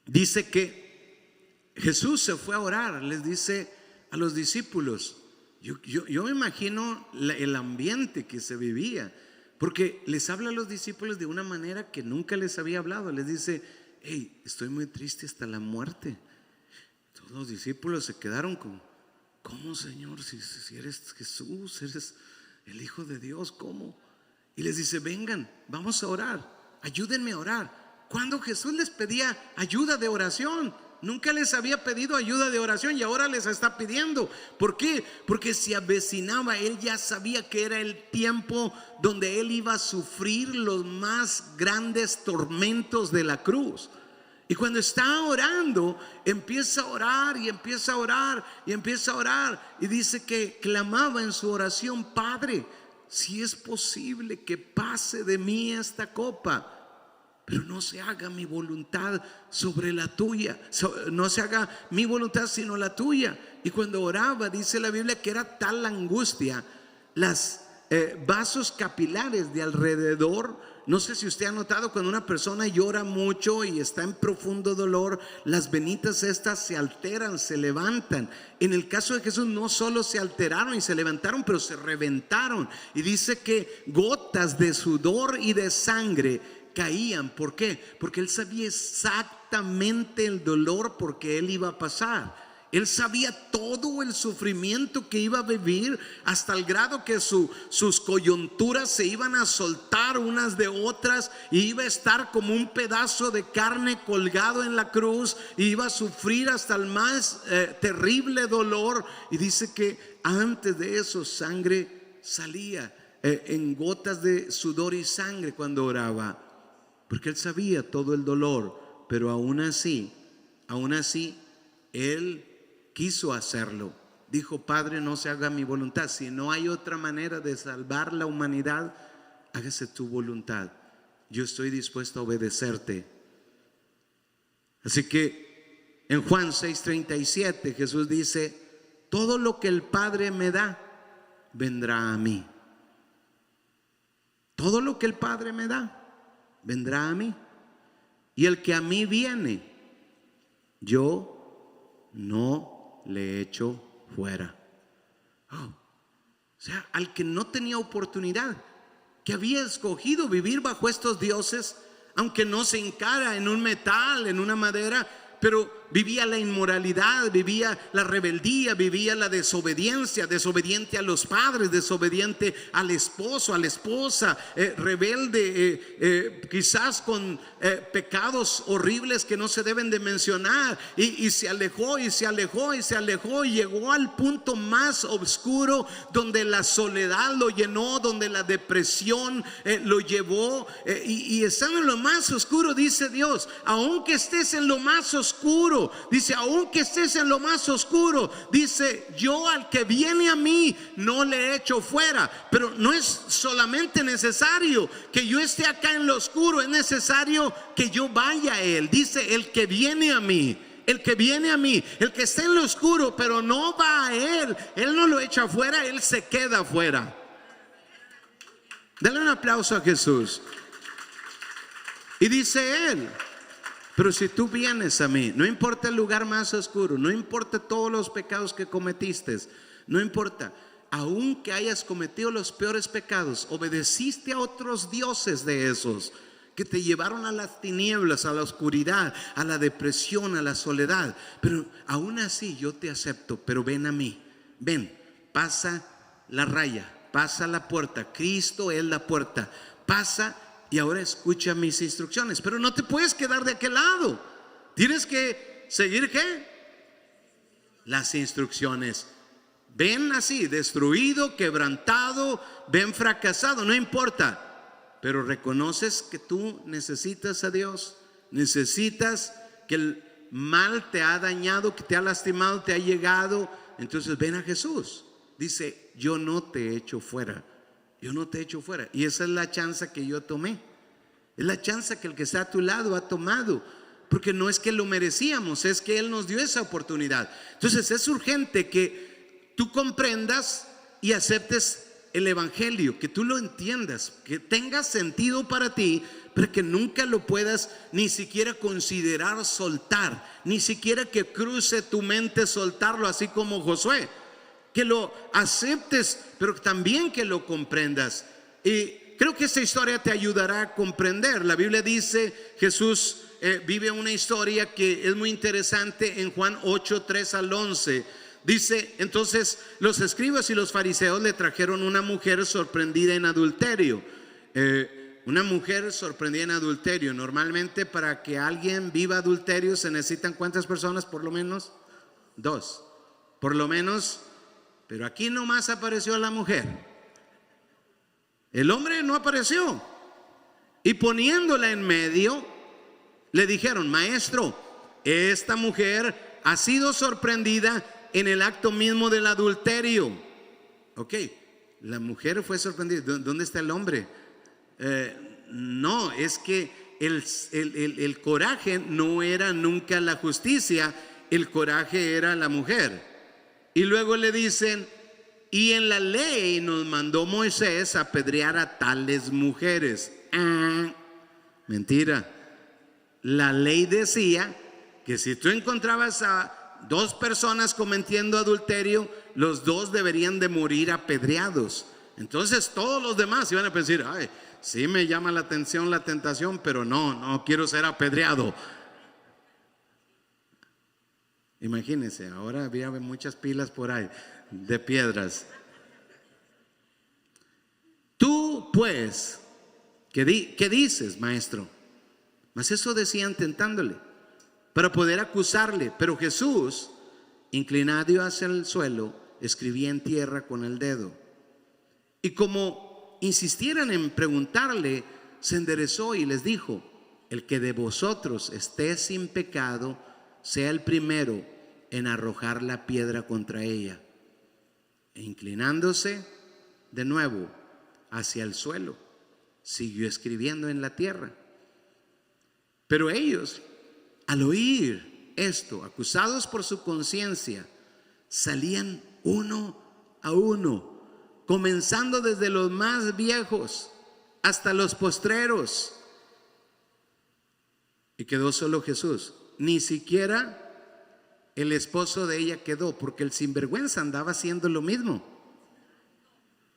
dice que Jesús se fue a orar. Les dice a los discípulos, yo me imagino el ambiente que se vivía, porque les habla a los discípulos de una manera que nunca les había hablado. Les dice: hey, estoy muy triste hasta la muerte. Todos los discípulos se quedaron como: ¿cómo, Señor? Si eres Jesús, eres el Hijo de Dios, ¿cómo? Y les dice: vengan, vamos a orar, ayúdenme a orar. Cuando Jesús les pedía ayuda de oración, nunca les había pedido ayuda de oración y ahora les está pidiendo. ¿Por qué? Porque se avecinaba. Él ya sabía que era el tiempo donde Él iba a sufrir los más grandes tormentos de la cruz. Y cuando está orando, empieza a orar y empieza a orar y empieza a orar. Y dice que clamaba en su oración: Padre, si es posible que pase de mí esta copa, pero no se haga mi voluntad sobre la tuya. No se haga mi voluntad sino la tuya. Y cuando oraba, dice la Biblia que era tal la angustia, las vasos capilares de alrededor. No sé si usted ha notado, cuando una persona llora mucho y está en profundo dolor, las venitas estas se alteran, se levantan. En el caso de Jesús no solo se alteraron y se levantaron, pero se reventaron. Y dice que gotas de sudor y de sangre caían. ¿Por qué? Porque él sabía exactamente el dolor porque él iba a pasar. Él sabía todo el sufrimiento que iba a vivir, hasta el grado que sus coyunturas se iban a soltar unas de otras, y iba a estar como un pedazo de carne colgado en la cruz, y iba a sufrir hasta el más terrible dolor. Y dice que antes de eso sangre salía en gotas de sudor y sangre cuando oraba, porque él sabía todo el dolor. Pero aún así él quiso hacerlo. Dijo: Padre, no se haga mi voluntad. Si no hay otra manera de salvar la humanidad, hágase tu voluntad. Yo estoy dispuesto a obedecerte. Así que en Juan 6:37 Jesús dice: todo lo que el Padre me da vendrá a mí. Todo lo que el Padre me da vendrá a mí. Y el que a mí viene, yo no le echo fuera. O sea, al que no tenía oportunidad, que había escogido vivir bajo estos dioses, aunque no se encara en un metal, en una madera, pero vivía la inmoralidad, vivía la rebeldía, vivía la desobediencia, desobediente a los padres, desobediente al esposo, a la esposa, rebelde, quizás con pecados horribles que no se deben de mencionar, y se alejó y se alejó y se alejó, y llegó al punto más oscuro donde la soledad lo llenó, donde la depresión lo llevó, y estando en lo más oscuro, dice Dios: aunque estés en lo más oscuro, dice, aunque estés en lo más oscuro, dice, yo al que viene a mí no le echo fuera. Pero no es solamente necesario que yo esté acá en lo oscuro, es necesario que yo vaya a él. Dice: el que viene a mí, el que viene a mí, el que está en lo oscuro pero no va a él no lo echa fuera, él se queda fuera. Dale un aplauso a Jesús. Y dice él: pero si tú vienes a mí, no importa el lugar más oscuro, no importa todos los pecados que cometiste, no importa, aunque hayas cometido los peores pecados, obedeciste a otros dioses de esos que te llevaron a las tinieblas, a la oscuridad, a la depresión, a la soledad, pero aún así yo te acepto. Pero ven a mí, ven, pasa la raya, pasa la puerta. Cristo es la puerta, pasa. Y ahora escucha mis instrucciones. Pero no te puedes quedar de aquel lado. Tienes que seguir ¿qué? Las instrucciones. Ven así, destruido, quebrantado, ven fracasado, no importa. Pero reconoces que tú necesitas a Dios. Necesitas, que el mal te ha dañado, que te ha lastimado, te ha llegado. Entonces ven a Jesús. Dice: yo no te echo fuera. Yo no te echo fuera. Y esa es la chance que yo tomé. Es la chance que el que está a tu lado ha tomado. Porque no es que lo merecíamos, es que Él nos dio esa oportunidad. Entonces es urgente que tú comprendas y aceptes el evangelio, que tú lo entiendas, que tenga sentido para ti, pero que nunca lo puedas ni siquiera considerar soltar, ni siquiera que cruce tu mente soltarlo, así como Josué. Que lo aceptes, pero también que lo comprendas. Y creo que esta historia te ayudará a comprender. La Biblia dice, Jesús vive una historia que es muy interesante en Juan 8, 3 al 11. Dice: entonces los escribas y los fariseos le trajeron una mujer sorprendida en adulterio. Una mujer sorprendida en adulterio. Normalmente para que alguien viva adulterio se necesitan ¿cuántas personas? Por lo menos 2. Por lo menos. Pero aquí nomás apareció la mujer. El hombre no apareció. Y poniéndola en medio, le dijeron: maestro, esta mujer ha sido sorprendida en el acto mismo del adulterio. Ok, la mujer fue sorprendida. ¿Dónde está el hombre? No, es que el coraje no era nunca la justicia. El coraje era la mujer. Y luego le dicen: y en la ley nos mandó Moisés apedrear a tales mujeres. Mentira. La ley decía que si tú encontrabas a dos personas cometiendo adulterio, los dos deberían de morir apedreados. Entonces todos los demás iban a pensar, ay, sí me llama la atención la tentación, pero no quiero ser apedreado. Imagínense, ahora había muchas pilas por ahí de piedras. Tú pues, ¿qué dices, maestro? Mas eso decían tentándole, para poder acusarle. Pero Jesús, inclinado hacia el suelo, escribía en tierra con el dedo. Y como insistieran en preguntarle, se enderezó y les dijo: el que de vosotros esté sin pecado, sea el primero en arrojar la piedra contra ella. E inclinándose de nuevo hacia el suelo, siguió escribiendo en la tierra. Pero ellos, al oír esto, acusados por su conciencia, salían uno a uno, comenzando desde los más viejos hasta los postreros. Y quedó solo Jesús. Ni siquiera el esposo de ella quedó, porque el sinvergüenza andaba haciendo lo mismo.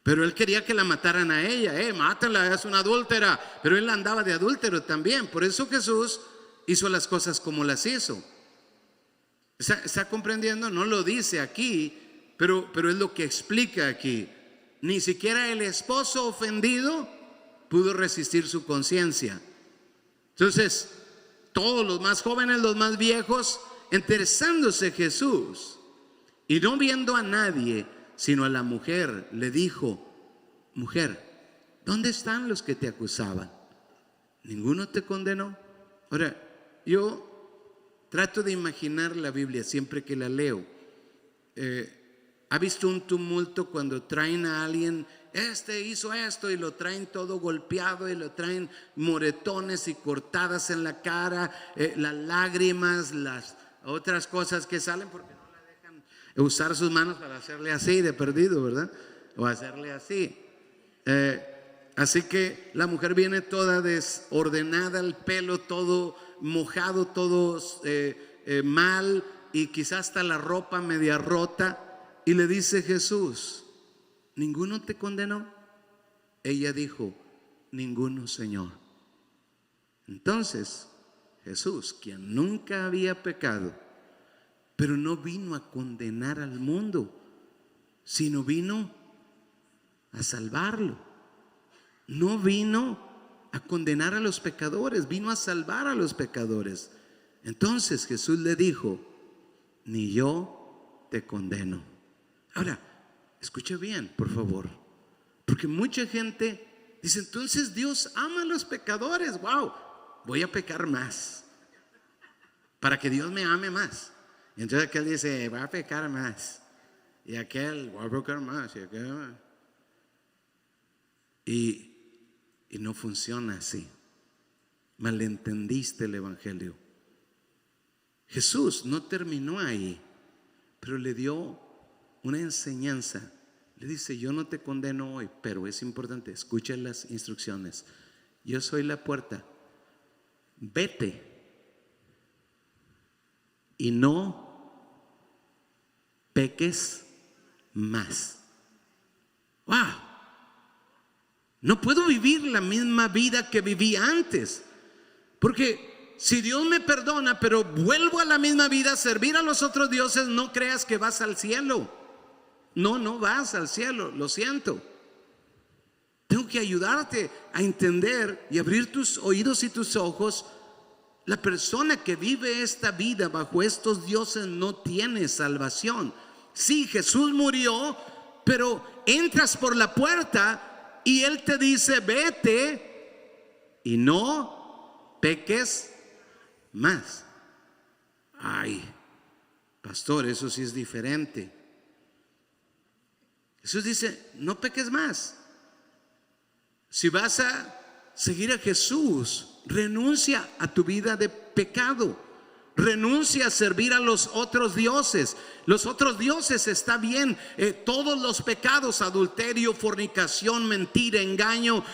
Pero él quería que la mataran a ella. Mátala, es una adúltera. Pero él andaba de adúltero también. Por eso Jesús hizo las cosas como las hizo. ¿Está comprendiendo? No lo dice aquí, pero es lo que explica aquí. Ni siquiera el esposo ofendido pudo resistir su conciencia. Entonces, todos los más jóvenes, los más viejos, interesándose Jesús y no viendo a nadie sino a la mujer, le dijo: mujer, ¿dónde están los que te acusaban? ¿Ninguno te condenó? Ahora, yo trato de imaginar la Biblia siempre que la leo. ¿Ha visto un tumulto cuando traen a alguien? Este hizo esto, y lo traen todo golpeado, y lo traen moretones y cortadas en la cara, las lágrimas, las otras cosas que salen porque no la dejan usar sus manos para hacerle así de perdido, ¿verdad? O hacerle así. Así que la mujer viene toda desordenada, el pelo todo mojado, todo mal, y quizás hasta la ropa media rota. Y le dice Jesús: ¿ninguno te condenó? Ella dijo: ninguno, Señor. Entonces Jesús, quien nunca había pecado, pero no vino a condenar al mundo, sino vino a salvarlo. No vino a condenar a los pecadores, vino a salvar a los pecadores. Entonces Jesús le dijo: ni yo te condeno. Ahora, escuche bien, por favor, porque mucha gente dice: entonces Dios ama a los pecadores. Wow, voy a pecar más para que Dios me ame más. Y entonces aquel dice: va a pecar más, y aquel: va a pecar más, y aquel más. Y no funciona así. Malentendiste el evangelio. Jesús no terminó ahí, pero le dio una enseñanza. Le dice: yo no te condeno hoy, pero es importante, escucha las instrucciones. Yo soy la puerta. Vete y no peques más. ¡Wow! No puedo vivir la misma vida que viví antes, porque si Dios me perdona, pero vuelvo a la misma vida, a servir a los otros dioses, no creas que vas al cielo. No vas al cielo, lo siento. Tengo que ayudarte a entender y abrir tus oídos y tus ojos. La persona que vive esta vida bajo estos dioses no tiene salvación. Sí, Jesús murió, pero entras por la puerta y Él te dice: vete y no peques más. Ay, pastor, eso sí es diferente. Jesús dice: no peques más. Si vas a seguir a Jesús, renuncia a tu vida de pecado. Renuncia a servir a los otros dioses. Los otros dioses está bien. Todos los pecados, adulterio, fornicación, mentira, engaño,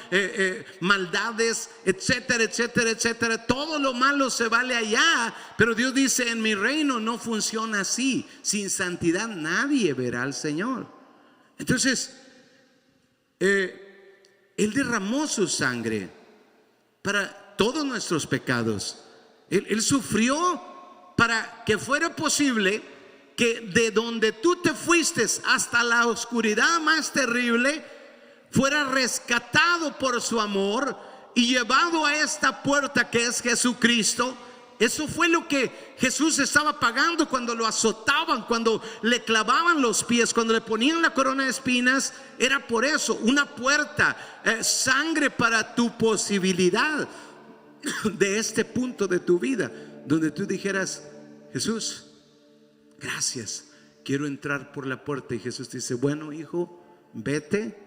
maldades, etcétera, etcétera, etcétera. Todo lo malo se vale allá. Pero Dios dice: en mi reino no funciona así. Sin santidad nadie verá al Señor. Entonces, Él derramó su sangre para todos nuestros pecados. Él sufrió para que fuera posible que de donde tú te fuiste hasta la oscuridad más terrible, fuera rescatado por su amor y llevado a esta puerta que es Jesucristo. Eso fue lo que Jesús estaba pagando cuando lo azotaban, cuando le clavaban los pies, cuando le ponían la corona de espinas. Era por eso, una puerta, sangre para tu posibilidad de este punto de tu vida, donde tú dijeras: Jesús, gracias, quiero entrar por la puerta. Y Jesús te dice: bueno, hijo, vete,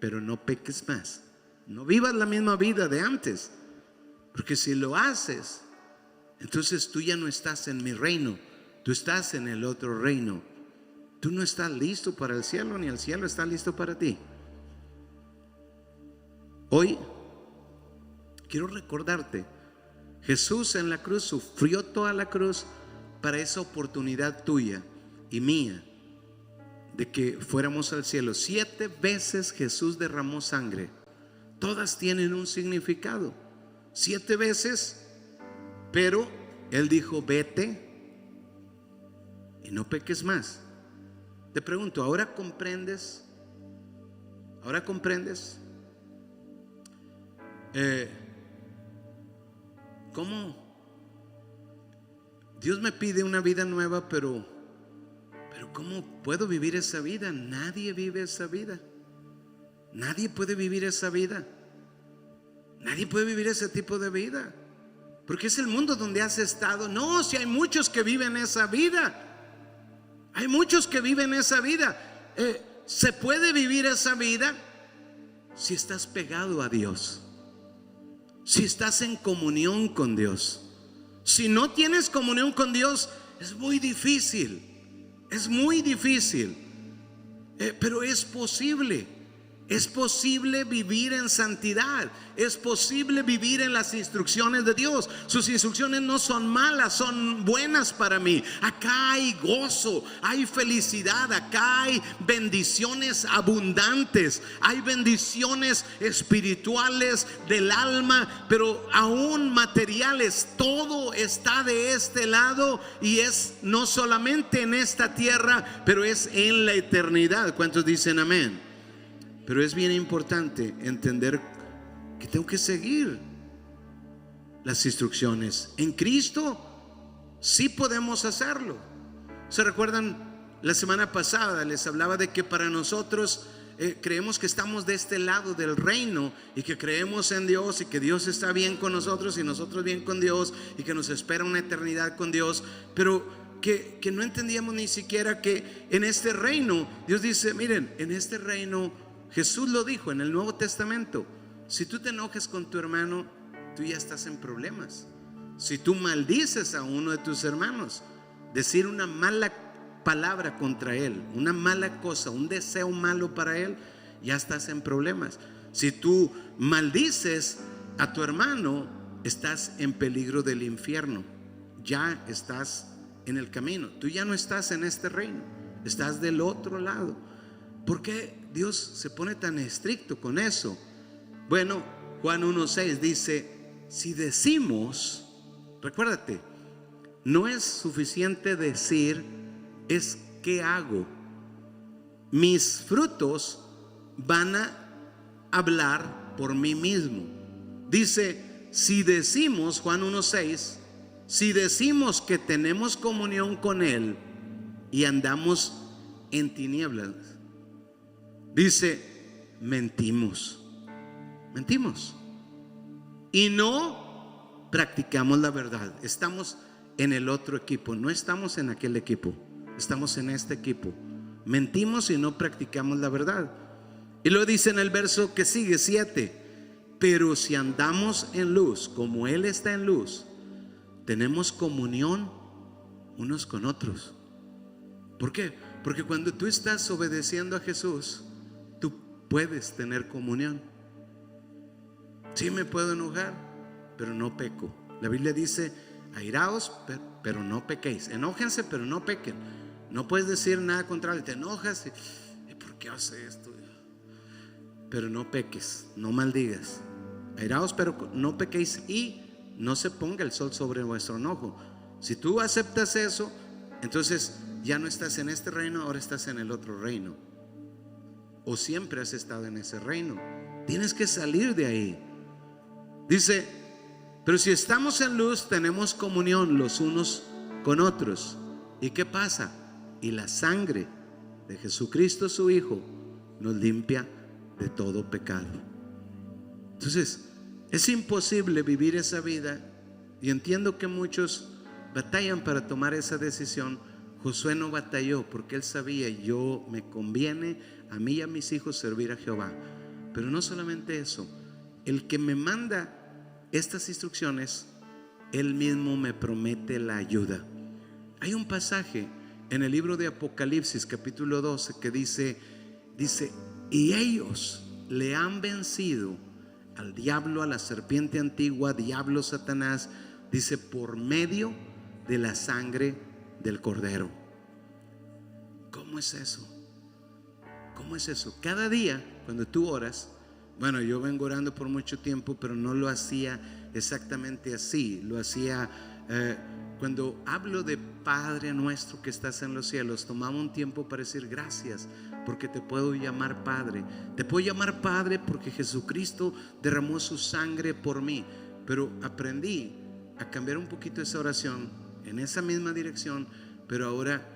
pero no peques más. No vivas la misma vida de antes, porque si lo haces, entonces tú ya no estás en mi reino, tú estás en el otro reino. Tú no estás listo para el cielo, ni el cielo está listo para ti. Hoy quiero recordarte: Jesús en la cruz sufrió toda la cruz para esa oportunidad tuya y mía de que fuéramos al cielo. 7 veces Jesús derramó sangre. Todas tienen un significado. 7 veces, pero Él dijo: vete y no peques más. Te pregunto, ¿ahora comprendes? ¿Ahora comprendes? ¿Cómo Dios me pide una vida nueva, pero ¿cómo puedo vivir esa vida? Nadie vive esa vida. Nadie puede vivir esa vida. Nadie puede vivir ese tipo de vida, porque es el mundo donde has estado. No, si hay muchos que viven esa vida. Hay muchos que viven esa vida. Se puede vivir esa vida si estás pegado a Dios, si estás en comunión con Dios. Si no tienes comunión con Dios, es muy difícil. Es muy difícil. Pero es posible. Es posible vivir en santidad. Es posible vivir en las instrucciones de Dios. Sus instrucciones no son malas, son buenas para mí. Acá hay gozo, hay felicidad, acá hay bendiciones abundantes, hay bendiciones espirituales del alma, pero aún materiales. Todo está de este lado, y es no solamente en esta tierra, pero es en la eternidad. ¿Cuántos dicen amén? Pero es bien importante entender que tengo que seguir las instrucciones. En Cristo sí podemos hacerlo. ¿Se recuerdan? La semana pasada les hablaba de que para nosotros creemos que estamos de este lado del reino, y que creemos en Dios, y que Dios está bien con nosotros y nosotros bien con Dios, y que nos espera una eternidad con Dios. Pero que no entendíamos ni siquiera que en este reino, Dios dice: miren, en este reino, Jesús lo dijo en el Nuevo Testamento: si tú te enojas con tu hermano, tú ya estás en problemas. Si tú maldices a uno de tus hermanos, decir una mala palabra contra él, una mala cosa, un deseo malo para él, ya estás en problemas. Si tú maldices a tu hermano, estás en peligro del infierno. Ya estás en el camino. Tú ya no estás en este reino, estás del otro lado. ¿Por qué Dios se pone tan estricto con eso? Bueno, Juan 1:6 dice: si decimos, recuérdate, no es suficiente decir, es ¿qué hago? Mis frutos van a hablar por mí mismo. Dice: si decimos, Juan 1:6, si decimos que tenemos comunión con Él y andamos en tinieblas, dice, mentimos y no practicamos la verdad. Estamos en el otro equipo, no estamos en aquel equipo, estamos en este equipo. Mentimos y no practicamos la verdad. Y luego dice en el verso que sigue, 7: pero si andamos en luz como Él está en luz, tenemos comunión unos con otros. ¿Por qué? Porque cuando tú estás obedeciendo a Jesús, tú puedes tener comunión. Sí me puedo enojar, pero no peco. La Biblia dice: airaos, pero no pequéis. Enójense, pero no pequen. No puedes decir nada contrario. Te enojas y ¿por qué hace esto? Pero no peques, no maldigas. Airaos, pero no pequéis, y no se ponga el sol sobre vuestro enojo. Si tú aceptas eso, entonces ya no estás en este reino, ahora estás en el otro reino. O siempre has estado en ese reino. Tienes que salir de ahí. Dice: pero si estamos en luz, tenemos comunión los unos con otros. ¿Y qué pasa? Y la sangre de Jesucristo su Hijo nos limpia de todo pecado. Entonces es imposible vivir esa vida, y entiendo que muchos batallan para tomar esa decisión. Josué no batalló porque él sabía: yo me conviene a mí y a mis hijos servir a Jehová. Pero no solamente eso, el que me manda estas instrucciones, él mismo me promete la ayuda. Hay un pasaje en el libro de Apocalipsis capítulo 12 que dice: y ellos le han vencido al diablo, a la serpiente antigua, diablo Satanás, dice, por medio de la sangre del Cordero. ¿Cómo es eso? ¿Cómo es eso? Cada día cuando tú oras, bueno, yo vengo orando por mucho tiempo, pero no lo hacía exactamente así. Lo hacía cuando hablo de Padre nuestro que estás en los cielos, tomaba un tiempo para decir: gracias, porque te puedo llamar Padre. Te puedo llamar Padre porque Jesucristo derramó su sangre por mí. Pero aprendí a cambiar un poquito esa oración en esa misma dirección, pero ahora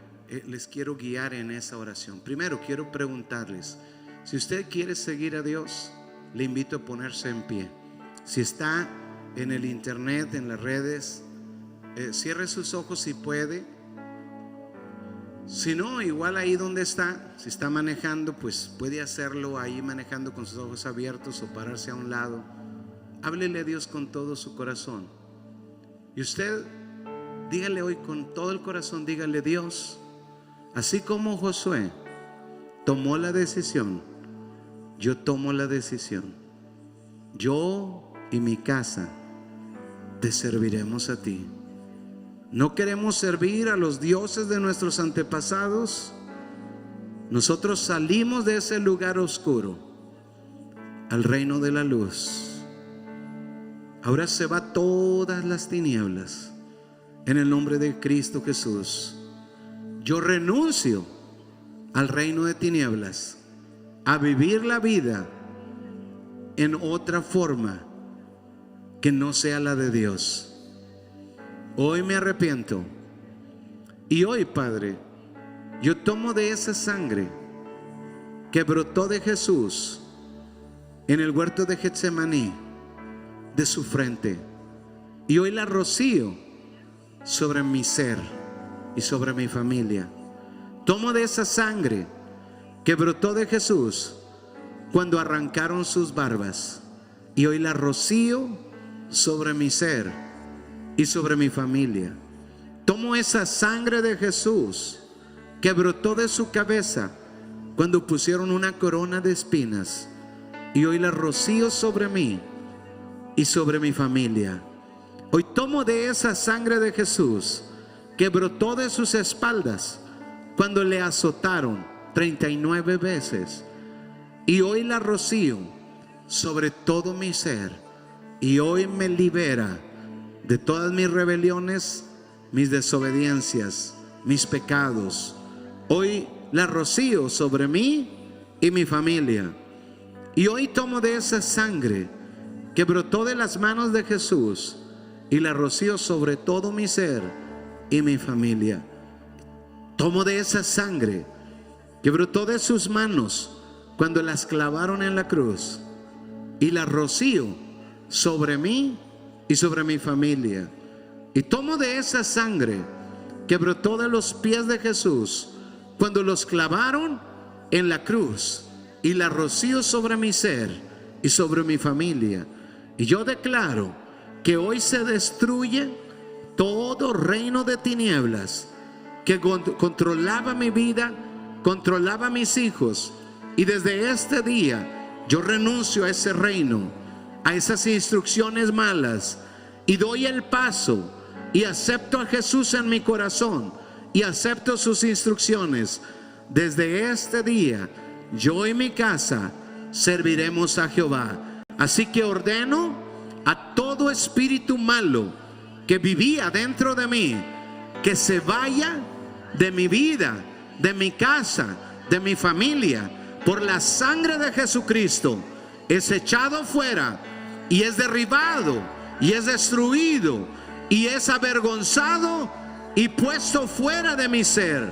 les quiero guiar en esa oración. Primero quiero preguntarles: si usted quiere seguir a Dios, le invito a ponerse en pie. Si está en el internet, en las redes, cierre sus ojos si puede. Si no, igual ahí donde está, si está manejando, pues puede hacerlo ahí manejando con sus ojos abiertos o pararse a un lado. Háblele a Dios con todo su corazón. Y usted dígale hoy con todo el corazón, dígale: Dios, así como Josué tomó la decisión, yo tomo la decisión. Yo y mi casa te serviremos a ti. No queremos servir a los dioses de nuestros antepasados. Nosotros salimos de ese lugar oscuro al reino de la luz. Ahora se va todas las tinieblas. En el nombre de Cristo Jesús, yo renuncio al reino de tinieblas, a vivir la vida en otra forma que no sea la de Dios. Hoy me arrepiento. Y hoy, Padre, yo tomo de esa sangre que brotó de Jesús en el huerto de Getsemaní, de su frente, y hoy la rocío sobre mi ser y sobre mi familia. Tomo de esa sangre que brotó de Jesús cuando arrancaron sus barbas, y hoy la rocío sobre mi ser y sobre mi familia. Tomo esa sangre de Jesús que brotó de su cabeza cuando pusieron una corona de espinas, y hoy la rocío sobre mí y sobre mi familia. Hoy tomo de esa sangre de Jesús que brotó de sus espaldas cuando le azotaron 39 veces, y hoy la rocío sobre todo mi ser, y hoy me libera de todas mis rebeliones, mis desobediencias, mis pecados. Hoy la rocío sobre mí y mi familia. Y hoy tomo de esa sangre que brotó de las manos de Jesús y la rocío sobre todo mi ser y mi familia. Tomo de esa sangre que brotó de sus manos cuando las clavaron en la cruz y la rocío sobre mí y sobre mi familia. Y tomo de esa sangre que brotó de los pies de Jesús cuando los clavaron en la cruz y la rocío sobre mi ser y sobre mi familia. Y yo declaro que hoy se destruye todo reino de tinieblas que controlaba mi vida, controlaba a mis hijos. Y desde este día yo renuncio a ese reino, a esas instrucciones malas, y doy el paso y acepto a Jesús en mi corazón y acepto sus instrucciones. Desde este día yo y mi casa serviremos a Jehová. Así que ordeno a todo espíritu malo que vivía dentro de mí que se vaya de mi vida, de mi casa, de mi familia. Por la sangre de Jesucristo es echado fuera y es derribado y es destruido y es avergonzado y puesto fuera de mi ser.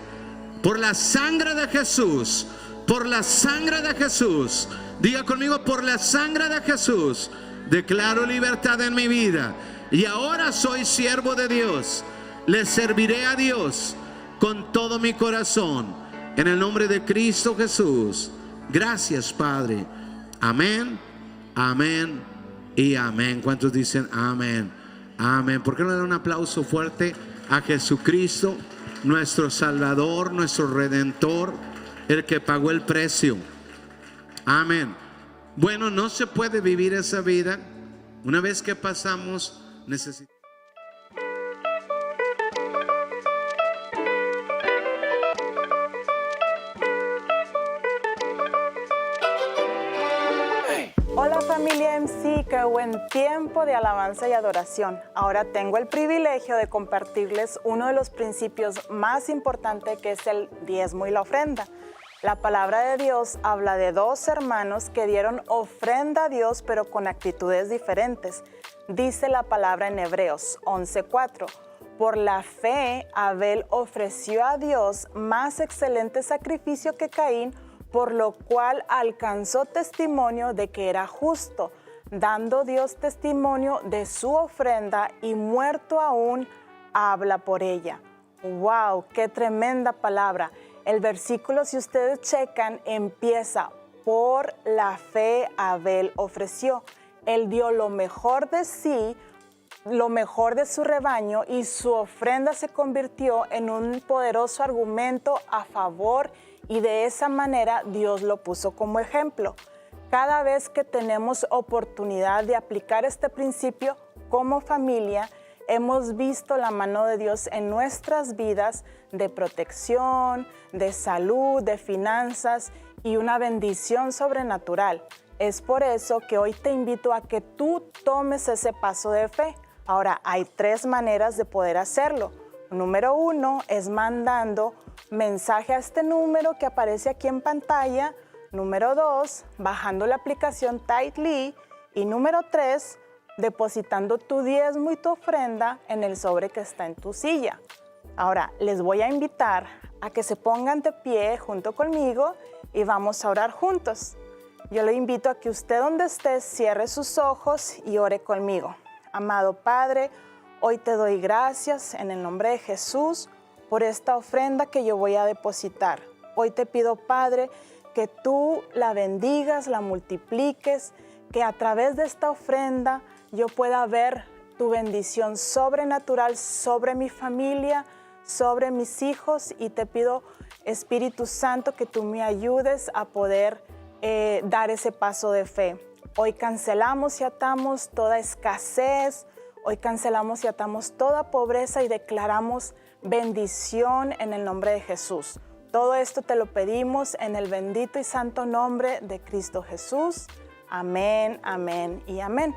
Por la sangre de Jesús, por la sangre de Jesús. Diga conmigo: por la sangre de Jesús declaro libertad en mi vida. Y ahora soy siervo de Dios. Le serviré a Dios con todo mi corazón, en el nombre de Cristo Jesús. Gracias, Padre. Amén, amén y amén. ¿Cuántos dicen amén? Amén. ¿Por qué no le dan un aplauso fuerte a Jesucristo, nuestro Salvador, nuestro Redentor, el que pagó el precio? Amén. Bueno, no se puede vivir esa vida. Una vez que pasamos, necesitamos. Hola familia MC, qué buen tiempo de alabanza y adoración. Ahora tengo el privilegio de compartirles uno de los principios más importantes, que es el diezmo y la ofrenda. La palabra de Dios habla de dos hermanos que dieron ofrenda a Dios, pero con actitudes diferentes. Dice la palabra en Hebreos 11:4. Por la fe, Abel ofreció a Dios más excelente sacrificio que Caín, por lo cual alcanzó testimonio de que era justo, dando Dios testimonio de su ofrenda, y muerto aún habla por ella. ¡Wow! ¡Qué tremenda palabra! El versículo, si ustedes checan, empieza: por la fe Abel ofreció. Él dio lo mejor de sí, lo mejor de su rebaño, y su ofrenda se convirtió en un poderoso argumento a favor, y de esa manera Dios lo puso como ejemplo. Cada vez que tenemos oportunidad de aplicar este principio como familia, hemos visto la mano de Dios en nuestras vidas, de protección, de salud, de finanzas y una bendición sobrenatural. Es por eso que hoy te invito a que tú tomes ese paso de fe. Ahora, hay 3 maneras de poder hacerlo. Número 1 es mandando mensaje a este número que aparece aquí en pantalla. Número 2, bajando la aplicación Tithely. Y número 3, depositando tu diezmo y tu ofrenda en el sobre que está en tu silla. Ahora, les voy a invitar a que se pongan de pie junto conmigo y vamos a orar juntos. Yo le invito a que usted, donde esté, cierre sus ojos y ore conmigo. Amado Padre, hoy te doy gracias en el nombre de Jesús por esta ofrenda que yo voy a depositar. Hoy te pido, Padre, que tú la bendigas, la multipliques, que a través de esta ofrenda yo pueda ver tu bendición sobrenatural sobre mi familia, sobre mis hijos, y te pido, Espíritu Santo, que tú me ayudes a poder dar ese paso de fe. Hoy cancelamos y atamos toda escasez, hoy cancelamos y atamos toda pobreza y declaramos bendición en el nombre de Jesús. Todo esto te lo pedimos en el bendito y santo nombre de Cristo Jesús. Amén, amén y amén.